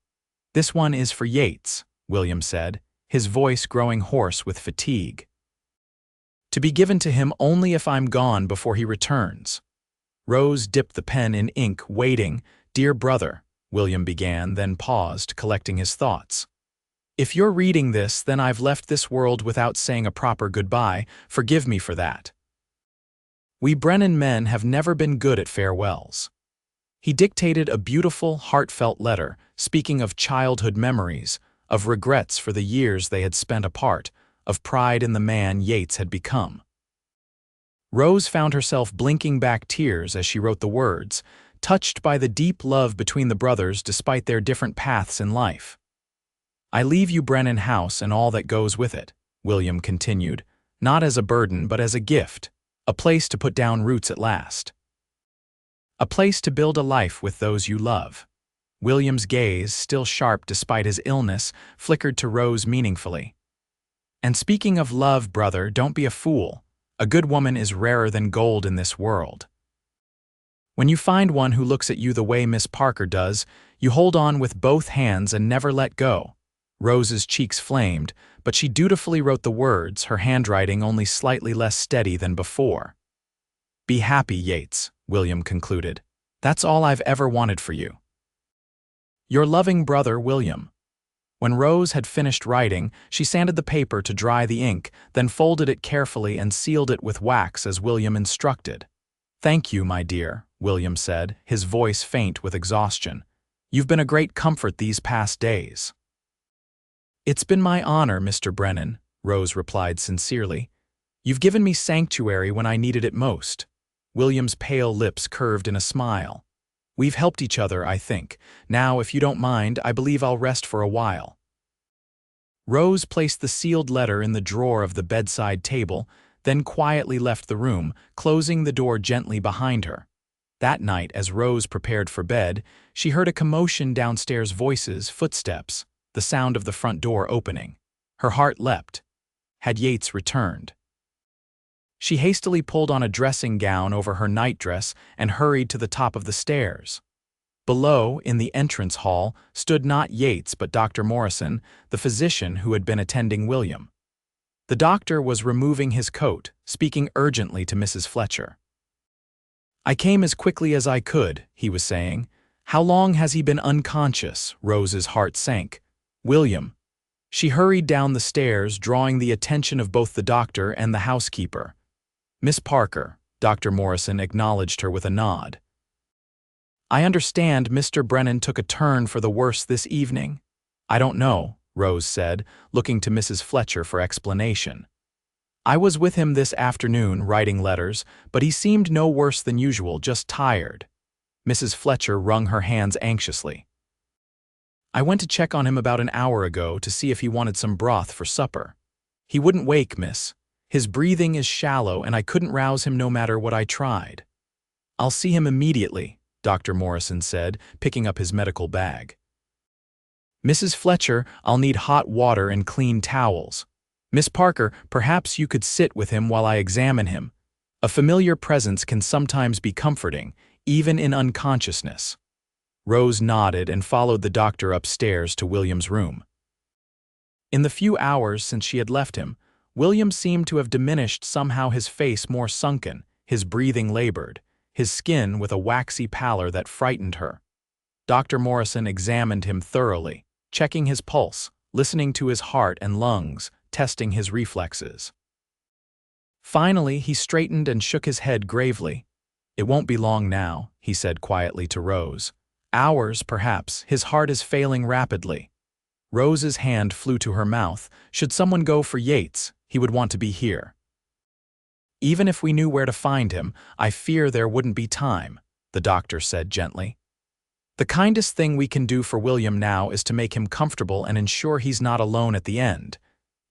"This one is for Yates," William said, his voice growing hoarse with fatigue. "To be given to him only if I'm gone before he returns." Rose dipped the pen in ink, waiting. "Dear brother," William began, then paused, collecting his thoughts. If you're reading this, then I've left this world without saying a proper goodbye. Forgive me for that. We Brennan men have never been good at farewells. He dictated a beautiful, heartfelt letter, speaking of childhood memories, of regrets for the years they had spent apart, of pride in the man Yates had become. Rose found herself blinking back tears as she wrote the words, touched by the deep love between the brothers despite their different paths in life. I leave you Brennan House and all that goes with it, William continued, not as a burden but as a gift, a place to put down roots at last. A place to build a life with those you love. William's gaze, still sharp despite his illness, flickered to Rose meaningfully. And speaking of love, brother, don't be a fool. A good woman is rarer than gold in this world. When you find one who looks at you the way Miss Parker does, you hold on with both hands and never let go. Rose's cheeks flamed, but she dutifully wrote the words, her handwriting only slightly less steady than before. Be happy, Yates, William concluded. That's all I've ever wanted for you. Your loving brother, William. When Rose had finished writing, she sanded the paper to dry the ink, then folded it carefully and sealed it with wax as William instructed. Thank you, my dear, William said, his voice faint with exhaustion. You've been a great comfort these past days. It's been my honor, Mr. Brennan, Rose replied sincerely. You've given me sanctuary when I needed it most. William's pale lips curved in a smile. We've helped each other, I think. Now, if you don't mind, I believe I'll rest for a while. Rose placed the sealed letter in the drawer of the bedside table, then quietly left the room, closing the door gently behind her. That night, as Rose prepared for bed, she heard a commotion downstairs, voices, footsteps, the sound of the front door opening. Her heart leapt. Had Yates returned? She hastily pulled on a dressing gown over her nightdress and hurried to the top of the stairs. Below, in the entrance hall, stood not Yates but Dr. Morrison, the physician who had been attending William. The doctor was removing his coat, speaking urgently to Mrs. Fletcher. I came as quickly as I could, he was saying. How long has he been unconscious? Rose's heart sank. William. She hurried down the stairs, drawing the attention of both the doctor and the housekeeper. Miss Parker, Dr. Morrison acknowledged her with a nod. I understand Mr. Brennan took a turn for the worse this evening. I don't know, Rose said, looking to Mrs. Fletcher for explanation. I was with him this afternoon writing letters, but he seemed no worse than usual, just tired. Mrs. Fletcher wrung her hands anxiously. I went to check on him about an hour ago to see if he wanted some broth for supper. He wouldn't wake, miss. His breathing is shallow and I couldn't rouse him no matter what I tried. I'll see him immediately, Dr. Morrison said, picking up his medical bag. Mrs. Fletcher, I'll need hot water and clean towels. Miss Parker, perhaps you could sit with him while I examine him. A familiar presence can sometimes be comforting, even in unconsciousness. Rose nodded and followed the doctor upstairs to William's room. In the few hours since she had left him, William seemed to have diminished, somehow his face more sunken, his breathing labored, his skin with a waxy pallor that frightened her. Dr. Morrison examined him thoroughly, checking his pulse, listening to his heart and lungs, testing his reflexes. Finally, he straightened and shook his head gravely. It won't be long now, he said quietly to Rose. Hours, perhaps. His heart is failing rapidly. Rose's hand flew to her mouth. Should someone go for Yates, he would want to be here. Even if we knew where to find him, I fear there wouldn't be time, the doctor said gently. The kindest thing we can do for William now is to make him comfortable and ensure he's not alone at the end.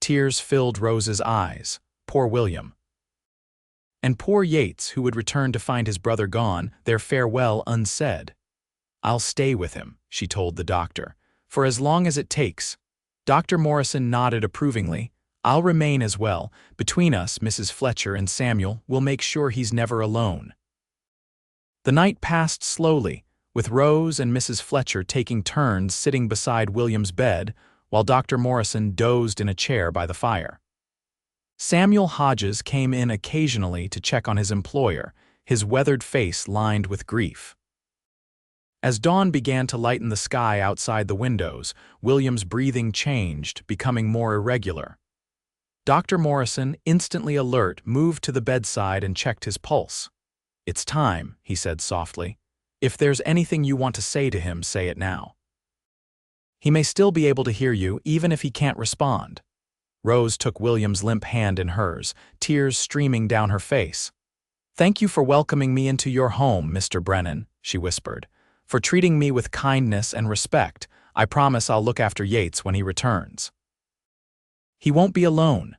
Tears filled Rose's eyes. Poor William. And poor Yates, who would return to find his brother gone, their farewell unsaid. I'll stay with him, she told the doctor, for as long as it takes. Dr. Morrison nodded approvingly. I'll remain as well. Between us, Mrs. Fletcher and Samuel, we'll make sure he's never alone. The night passed slowly, with Rose and Mrs. Fletcher taking turns sitting beside William's bed, while Dr. Morrison dozed in a chair by the fire. Samuel Hodges came in occasionally to check on his employer, his weathered face lined with grief. As dawn began to lighten the sky outside the windows, William's breathing changed, becoming more irregular. Dr. Morrison, instantly alert, moved to the bedside and checked his pulse. "It's time," he said softly. "If there's anything you want to say to him, say it now." "He may still be able to hear you, even if he can't respond." Rose took William's limp hand in hers, tears streaming down her face. "Thank you for welcoming me into your home, Mr. Brennan," she whispered. "For treating me with kindness and respect. I promise I'll look after Yates when he returns. He won't be alone."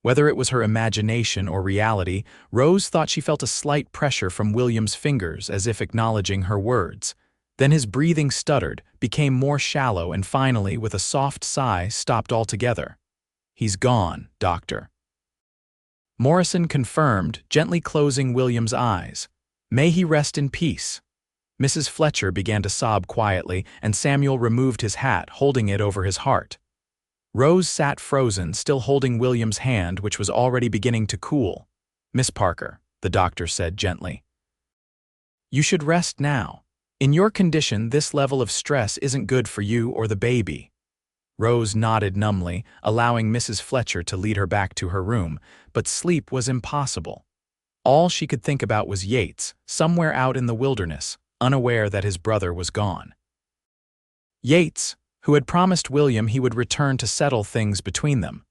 Whether it was her imagination or reality, Rose thought she felt a slight pressure from William's fingers as if acknowledging her words. Then his breathing stuttered, became more shallow, and finally, with a soft sigh, stopped altogether. "He's gone, Doctor." Morrison confirmed, gently closing William's eyes. "May he rest in peace." Mrs. Fletcher began to sob quietly, and Samuel removed his hat, holding it over his heart. Rose sat frozen, still holding William's hand, which was already beginning to cool. "Miss Parker," the doctor said gently, "you should rest now. In your condition, this level of stress isn't good for you or the baby." Rose nodded numbly, allowing Mrs. Fletcher to lead her back to her room, but sleep was impossible. All she could think about was Yates, somewhere out in the wilderness, unaware that his brother was gone. Yates, who had promised William he would return to settle things between them.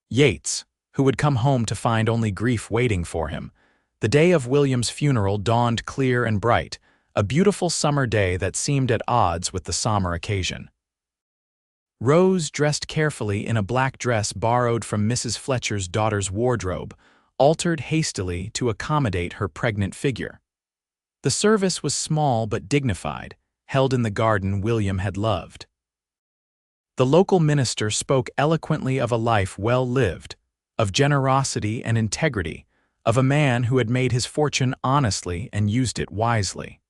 Yates, who would come home to find only grief waiting for him. The day of William's funeral dawned clear and bright, a beautiful summer day that seemed at odds with the somber occasion. Rose, dressed carefully in a black dress borrowed from Mrs. Fletcher's daughter's wardrobe, altered hastily to accommodate her pregnant figure. The service was small but dignified, held in the garden William had loved. The local minister spoke eloquently of a life well lived, of generosity and integrity, of a man who had made his fortune honestly and used it wisely.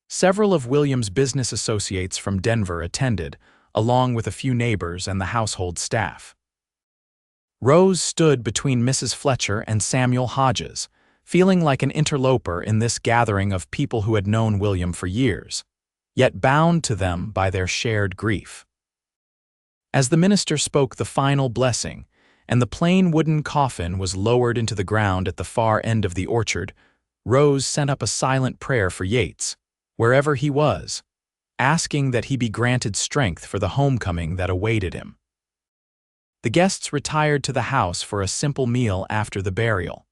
Several of William's business associates from Denver attended, along with a few neighbors and the household staff. Rose stood between Mrs. Fletcher and Samuel Hodges, feeling like an interloper in this gathering of people who had known William for years, yet bound to them by their shared grief. As the minister spoke the final blessing, and the plain wooden coffin was lowered into the ground at the far end of the orchard, Rose sent up a silent prayer for Yates, wherever he was, asking that he be granted strength for the homecoming that awaited him. The guests retired to the house for a simple meal after the burial.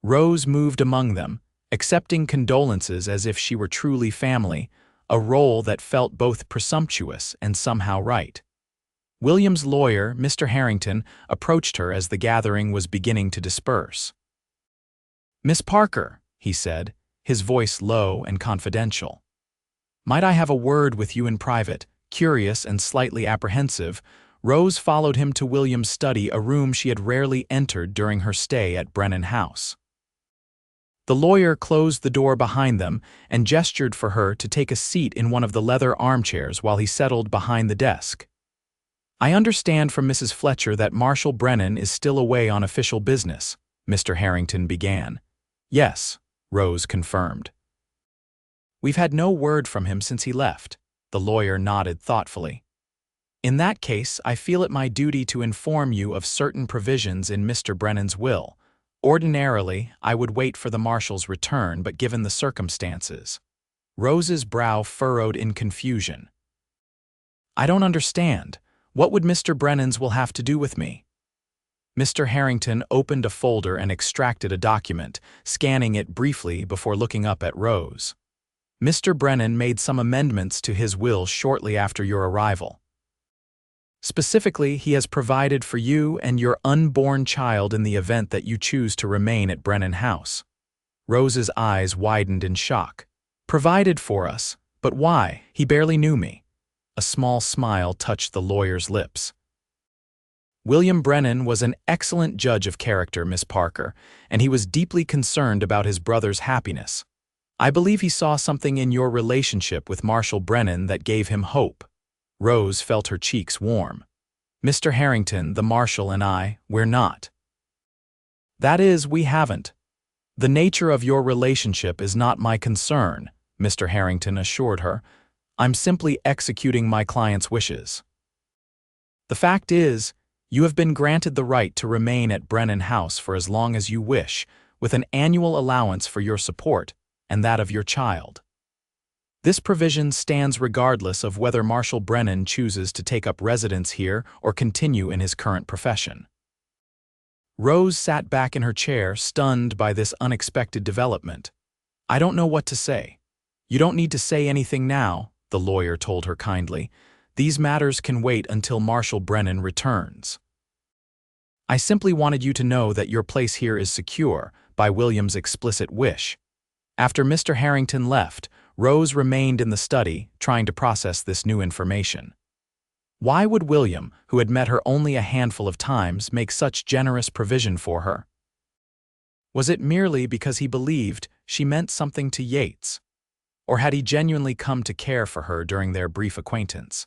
Rose moved among them, accepting condolences as if she were truly family, a role that felt both presumptuous and somehow right. William's lawyer, Mr. Harrington, approached her as the gathering was beginning to disperse. "Miss Parker," he said, his voice low and confidential. "Might I have a word with you in private?" Curious and slightly apprehensive, Rose followed him to William's study, a room she had rarely entered during her stay at Brennan House. The lawyer closed the door behind them and gestured for her to take a seat in one of the leather armchairs while he settled behind the desk. "I understand from Mrs. Fletcher that Marshal Brennan is still away on official business," Mr. Harrington began. "Yes," Rose confirmed. "We've had no word from him since he left," the lawyer nodded thoughtfully. "In that case, I feel it my duty to inform you of certain provisions in Mr. Brennan's will. Ordinarily, I would wait for the Marshal's return, but given the circumstances." Rose's brow furrowed in confusion. "I don't understand. What would Mr. Brennan's will have to do with me?" Mr. Harrington opened a folder and extracted a document, scanning it briefly before looking up at Rose. "Mr. Brennan made some amendments to his will shortly after your arrival. Specifically, he has provided for you and your unborn child in the event that you choose to remain at Brennan House." Rose's eyes widened in shock. "Provided for us? But why? He barely knew me." A small smile touched the lawyer's lips. "William Brennan was an excellent judge of character, Miss Parker, and he was deeply concerned about his brother's happiness. I believe he saw something in your relationship with Marshal Brennan that gave him hope." Rose felt her cheeks warm. "Mr. Harrington, the Marshal, and we're not. That is, we haven't. The nature of your relationship is not my concern," Mr. Harrington assured her. "I'm simply executing my client's wishes. The fact is, you have been granted the right to remain at Brennan House for as long as you wish, with an annual allowance for your support and that of your child. This provision stands regardless of whether Marshal Brennan chooses to take up residence here or continue in his current profession." Rose sat back in her chair, stunned by this unexpected development. "I don't know what to say." "You don't need to say anything now," the lawyer told her kindly. "These matters can wait until Marshal Brennan returns. I simply wanted you to know that your place here is secure, by William's explicit wish." After Mr. Harrington left, Rose remained in the study, trying to process this new information. Why would William, who had met her only a handful of times, make such generous provision for her? Was it merely because he believed she meant something to Yates? Or had he genuinely come to care for her during their brief acquaintance?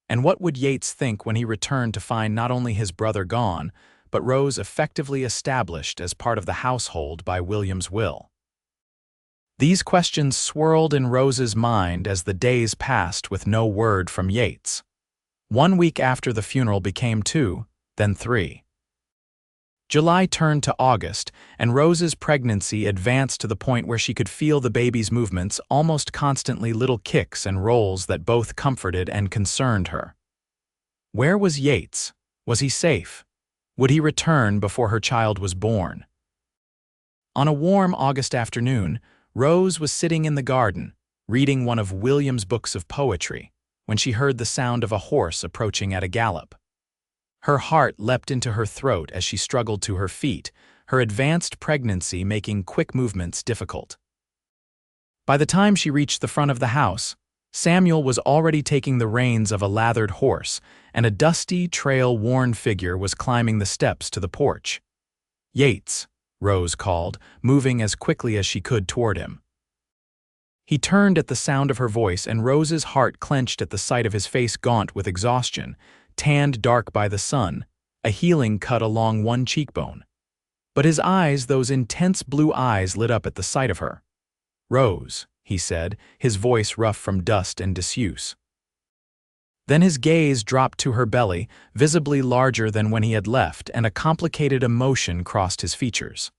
And what would Yates think when he returned to find not only his brother gone, but Rose effectively established as part of the household by William's will? These questions swirled in Rose's mind as the days passed with no word from Yates. 1 week after the funeral became 2, then 3. July turned to August, and Rose's pregnancy advanced to the point where she could feel the baby's movements, almost constantly little kicks and rolls that both comforted and concerned her. Where was Yates? Was he safe? Would he return before her child was born? On a warm August afternoon, Rose was sitting in the garden, reading one of William's books of poetry, when she heard the sound of a horse approaching at a gallop. Her heart leapt into her throat as she struggled to her feet, her advanced pregnancy making quick movements difficult. By the time she reached the front of the house, Samuel was already taking the reins of a lathered horse, and a dusty, trail-worn figure was climbing the steps to the porch. "Yates," Rose called, moving as quickly as she could toward him. He turned at the sound of her voice, and Rose's heart clenched at the sight of his face gaunt with exhaustion, tanned dark by the sun, a healing cut along one cheekbone. But his eyes, those intense blue eyes, lit up at the sight of her. "Rose," he said, his voice rough from dust and disuse. Then his gaze dropped to her belly, visibly larger than when he had left, and a complicated emotion crossed his features.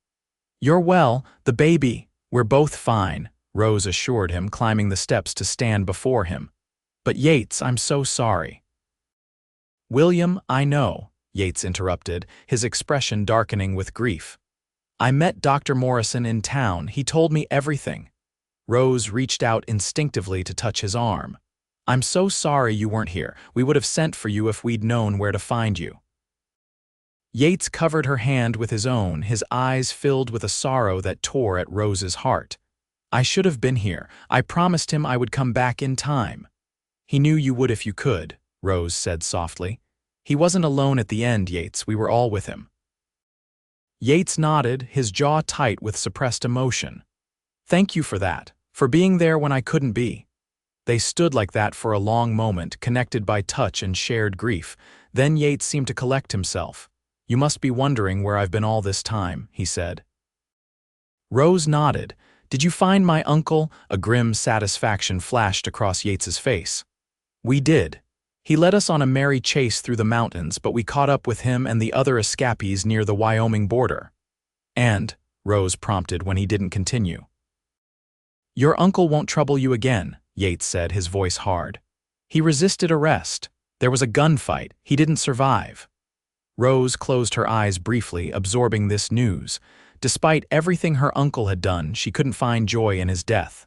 "You're well, the baby, we're both fine," Rose assured him, climbing the steps to stand before him. "But Yates, I'm so sorry." "William, I know," Yates interrupted, his expression darkening with grief. "I met Dr. Morrison in town. He told me everything." Rose reached out instinctively to touch his arm. "I'm so sorry you weren't here. We would have sent for you if we'd known where to find you." Yates covered her hand with his own, his eyes filled with a sorrow that tore at Rose's heart. "I should have been here. I promised him I would come back in time." "He knew you would if you could," Rose said softly. "He wasn't alone at the end, Yates. We were all with him." Yates nodded, his jaw tight with suppressed emotion. "Thank you for that, for being there when I couldn't be." They stood like that for a long moment, connected by touch and shared grief. Then Yates seemed to collect himself. "You must be wondering where I've been all this time," he said. Rose nodded. "Did you find my uncle?" A grim satisfaction flashed across Yates's face. "We did. He led us on a merry chase through the mountains, but we caught up with him and the other escapees near the Wyoming border." "And," Rose prompted when he didn't continue. "Your uncle won't trouble you again," Yates said, his voice hard. "He resisted arrest. There was a gunfight. He didn't survive." Rose closed her eyes briefly, absorbing this news. Despite everything her uncle had done, she couldn't find joy in his death.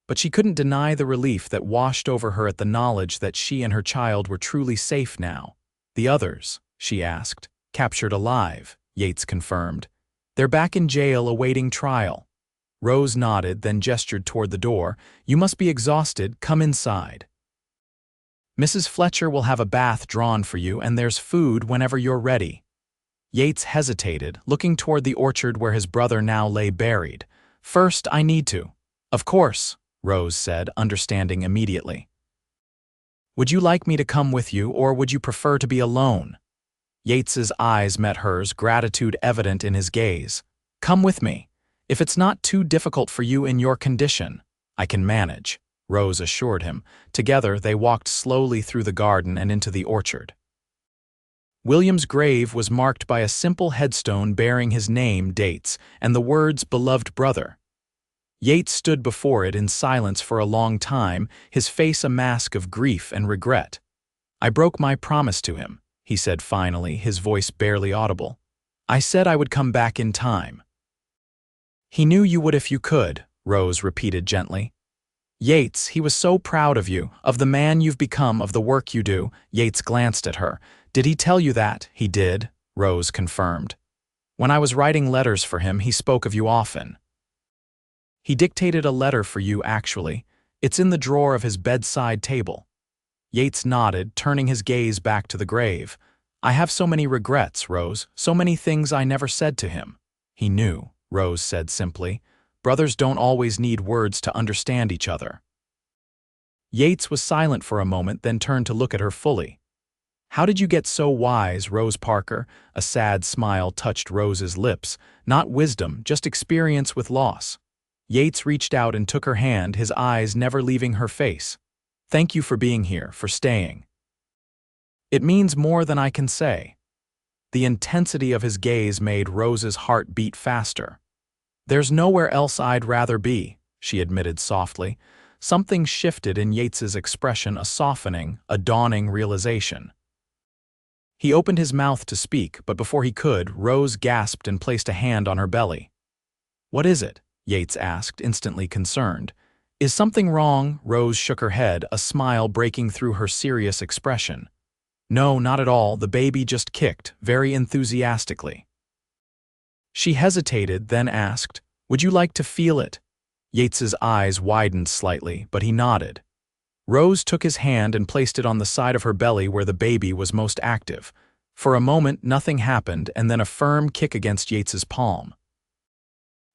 But she couldn't deny the relief that washed over her at the knowledge that she and her child were truly safe now. "The others?" she asked. "Captured alive," Yates confirmed. "They're back in jail awaiting trial." Rose nodded, then gestured toward the door. "You must be exhausted. Come inside. Mrs. Fletcher will have a bath drawn for you, and there's food whenever you're ready." Yates hesitated, looking toward the orchard where his brother now lay buried. "First, I need to." "Of course," Rose said, understanding immediately. "Would you like me to come with you, or would you prefer to be alone?" Yates's eyes met hers, gratitude evident in his gaze. "Come with me. If it's not too difficult for you in your condition." "I can manage," Rose assured him. Together, they walked slowly through the garden and into the orchard. William's grave was marked by a simple headstone bearing his name, dates, and the words "beloved brother." Yates stood before it in silence for a long time, his face a mask of grief and regret. "I broke my promise to him," he said finally, his voice barely audible. "I said I would come back in time." "He knew you would if you could," Rose repeated gently. "Yates, he was so proud of you, of the man you've become, of the work you do." Yates glanced at her. "Did he tell you that?" "He did," Rose confirmed. "When I was writing letters for him, he spoke of you often." "He dictated a letter for you, actually. It's in the drawer of his bedside table." Yates nodded, turning his gaze back to the grave. "I have so many regrets, Rose, so many things I never said to him." "He knew," Rose said simply. "Brothers don't always need words to understand each other." Yates was silent for a moment, then turned to look at her fully. "How did you get so wise, Rose Parker?" A sad smile touched Rose's lips. "Not wisdom, just experience with loss." Yates reached out and took her hand, his eyes never leaving her face. "Thank you for being here, for staying. It means more than I can say." The intensity of his gaze made Rose's heart beat faster. "There's nowhere else I'd rather be," she admitted softly. Something shifted in Yates's expression, a softening, a dawning realization. He opened his mouth to speak, but before he could, Rose gasped and placed a hand on her belly. "What is it?" Yates asked, instantly concerned. "Is something wrong?" Rose shook her head, a smile breaking through her serious expression. "No, not at all. The baby just kicked, very enthusiastically." She hesitated, then asked, "Would you like to feel it?" Yates's eyes widened slightly, but he nodded. Rose took his hand and placed it on the side of her belly where the baby was most active. For a moment, nothing happened, and then a firm kick against Yates's palm.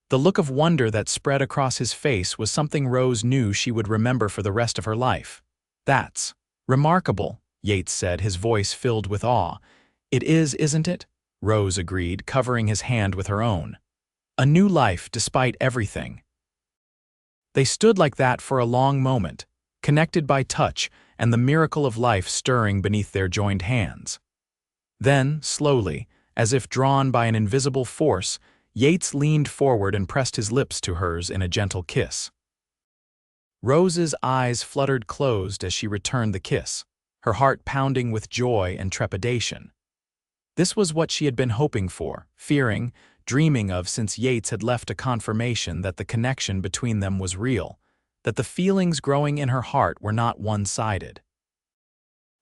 The look of wonder that spread across his face was something Rose knew she would remember for the rest of her life. "That's remarkable," Yates said, his voice filled with awe. "It is, isn't it?" Rose agreed, covering his hand with her own. "A new life, despite everything." They stood like that for a long moment, connected by touch and the miracle of life stirring beneath their joined hands. Then, slowly, as if drawn by an invisible force, Yates leaned forward and pressed his lips to hers in a gentle kiss. Rose's eyes fluttered closed as she returned the kiss, her heart pounding with joy and trepidation. This was what she had been hoping for, fearing, dreaming of since Yates had left a confirmation that the connection between them was real, that the feelings growing in her heart were not one-sided.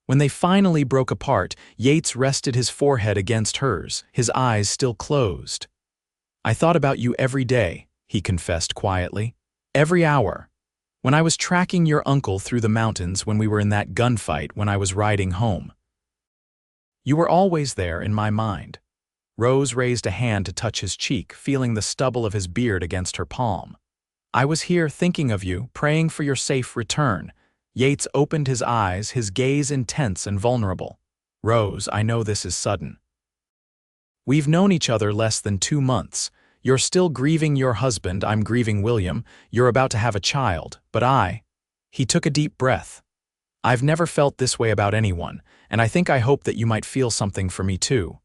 When they finally broke apart, Yates rested his forehead against hers, his eyes still closed. "I thought about you every day," he confessed quietly. "Every hour. When I was tracking your uncle through the mountains, when we were in that gunfight, when I was riding home. You were always there in my mind." Rose raised a hand to touch his cheek, feeling the stubble of his beard against her palm. "I was here thinking of you, praying for your safe return." Yates opened his eyes, his gaze intense and vulnerable. "Rose, I know this is sudden. We've known each other less than 2 months. You're still grieving your husband, I'm grieving William. You're about to have a child, but He took a deep breath. "I've never felt this way about anyone, and I hope that you might feel something for me too."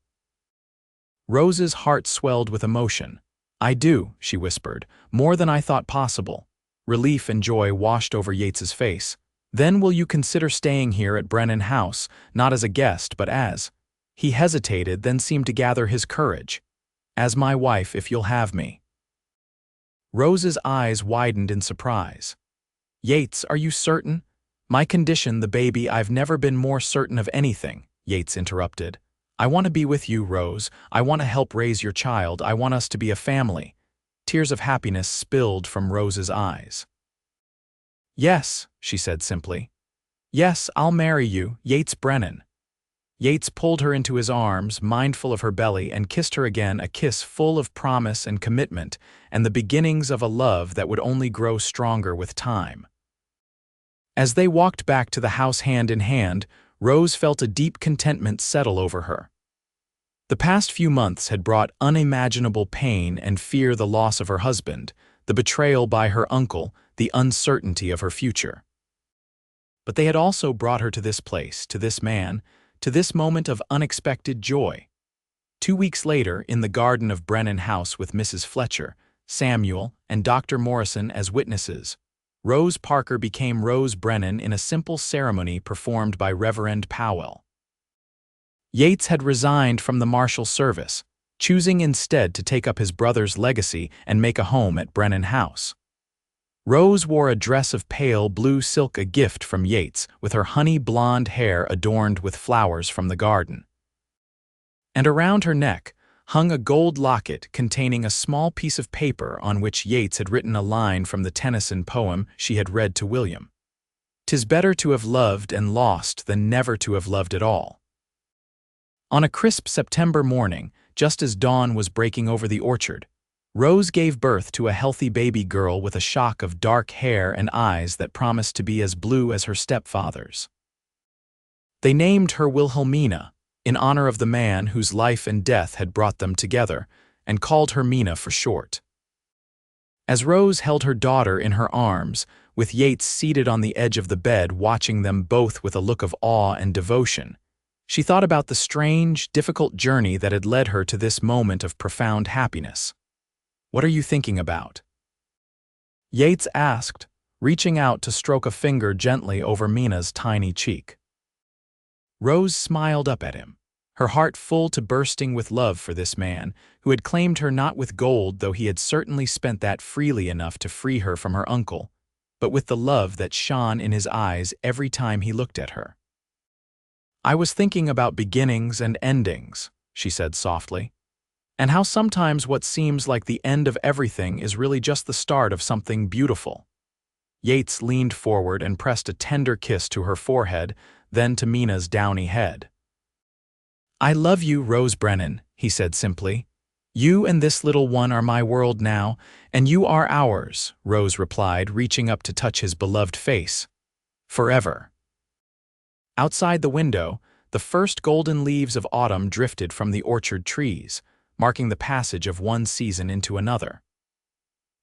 Rose's heart swelled with emotion. "I do," she whispered, "more than I thought possible." Relief and joy washed over Yates's face. "Then will you consider staying here at Brennan House, not as a guest, but as—" He hesitated, then seemed to gather his courage. "As my wife, if you'll have me." Rose's eyes widened in surprise. "Yates, are you certain?" "My condition, the baby, I've never been more certain of anything," Yates interrupted. "I want to be with you, Rose. I want to help raise your child. I want us to be a family." Tears of happiness spilled from Rose's eyes. "Yes," she said simply. "Yes, I'll marry you, Yates Brennan." Yates pulled her into his arms, mindful of her belly, and kissed her again, a kiss full of promise and commitment, and the beginnings of a love that would only grow stronger with time. As they walked back to the house hand in hand, Rose felt a deep contentment settle over her. The past few months had brought unimaginable pain and fear: the loss of her husband, the betrayal by her uncle, the the uncertainty of her future. But they had also brought her to this place, to this man, to this moment of unexpected joy. 2 weeks later, in the garden of Brennan House with Mrs. Fletcher, Samuel, and Dr. Morrison as witnesses, Rose Parker became Rose Brennan in a simple ceremony performed by Reverend Powell. Yates had resigned from the Marshal service, choosing instead to take up his brother's legacy and make a home at Brennan House. Rose wore a dress of pale blue silk, a gift from Yates, with her honey blonde hair adorned with flowers from the garden. And around her neck hung a gold locket containing a small piece of paper on which Yates had written a line from the Tennyson poem she had read to William. "'Tis better to have loved and lost than never to have loved at all." On a crisp September morning, just as dawn was breaking over the orchard, Rose gave birth to a healthy baby girl with a shock of dark hair and eyes that promised to be as blue as her stepfather's. They named her Wilhelmina, in honor of the man whose life and death had brought them together, and called her Mina for short. As Rose held her daughter in her arms, with Yates seated on the edge of the bed watching them both with a look of awe and devotion, she thought about the strange, difficult journey that had led her to this moment of profound happiness. "What are you thinking about?" Yates asked, reaching out to stroke a finger gently over Mina's tiny cheek. Rose smiled up at him, her heart full to bursting with love for this man, who had claimed her not with gold, though he had certainly spent that freely enough to free her from her uncle, but with the love that shone in his eyes every time he looked at her. "I was thinking about beginnings and endings," she said softly, "and how sometimes what seems like the end of everything is really just the start of something beautiful." Yates leaned forward and pressed a tender kiss to her forehead, then to Mina's downy head. "I love you, Rose Brennan," he said simply. "You and this little one are my world now, and you are ours," Rose replied, reaching up to touch his beloved face. "Forever." Outside the window, the first golden leaves of autumn drifted from the orchard trees, marking the passage of one season into another.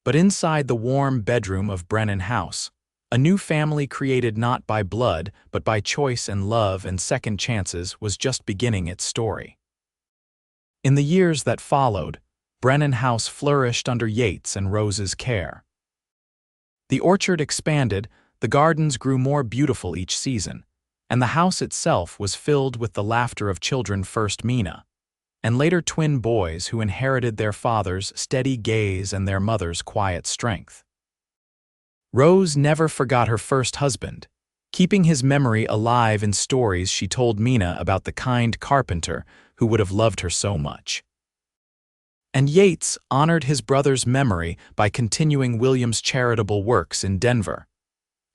But inside the warm bedroom of Brennan House, a new family created not by blood but by choice and love and second chances was just beginning its story. In the years that followed, Brennan House flourished under Yates and Rose's care. The orchard expanded, the gardens grew more beautiful each season, and the house itself was filled with the laughter of children, first Mina, and later twin boys who inherited their father's steady gaze and their mother's quiet strength. Rose never forgot her first husband, keeping his memory alive in stories she told Mina about the kind carpenter who would have loved her so much. And Yates honored his brother's memory by continuing William's charitable works in Denver,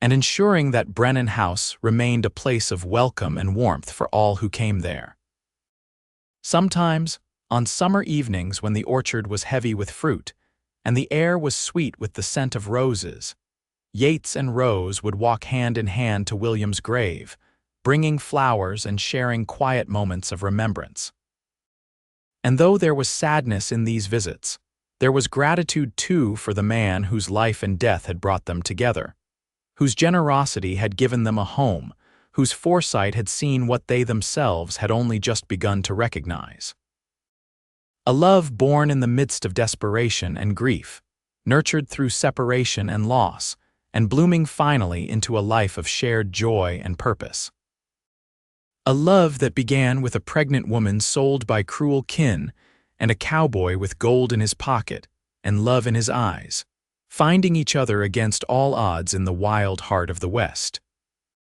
and ensuring that Brennan House remained a place of welcome and warmth for all who came there. Sometimes, on summer evenings when the orchard was heavy with fruit, and the air was sweet with the scent of roses, Yates and Rose would walk hand in hand to William's grave, bringing flowers and sharing quiet moments of remembrance. And though there was sadness in these visits, there was gratitude too for the man whose life and death had brought them together, whose generosity had given them a home, whose foresight had seen what they themselves had only just begun to recognize. A love born in the midst of desperation and grief, nurtured through separation and loss, and blooming finally into a life of shared joy and purpose. A love that began with a pregnant woman sold by cruel kin and a cowboy with gold in his pocket and love in his eyes, finding each other against all odds in the wild heart of the West.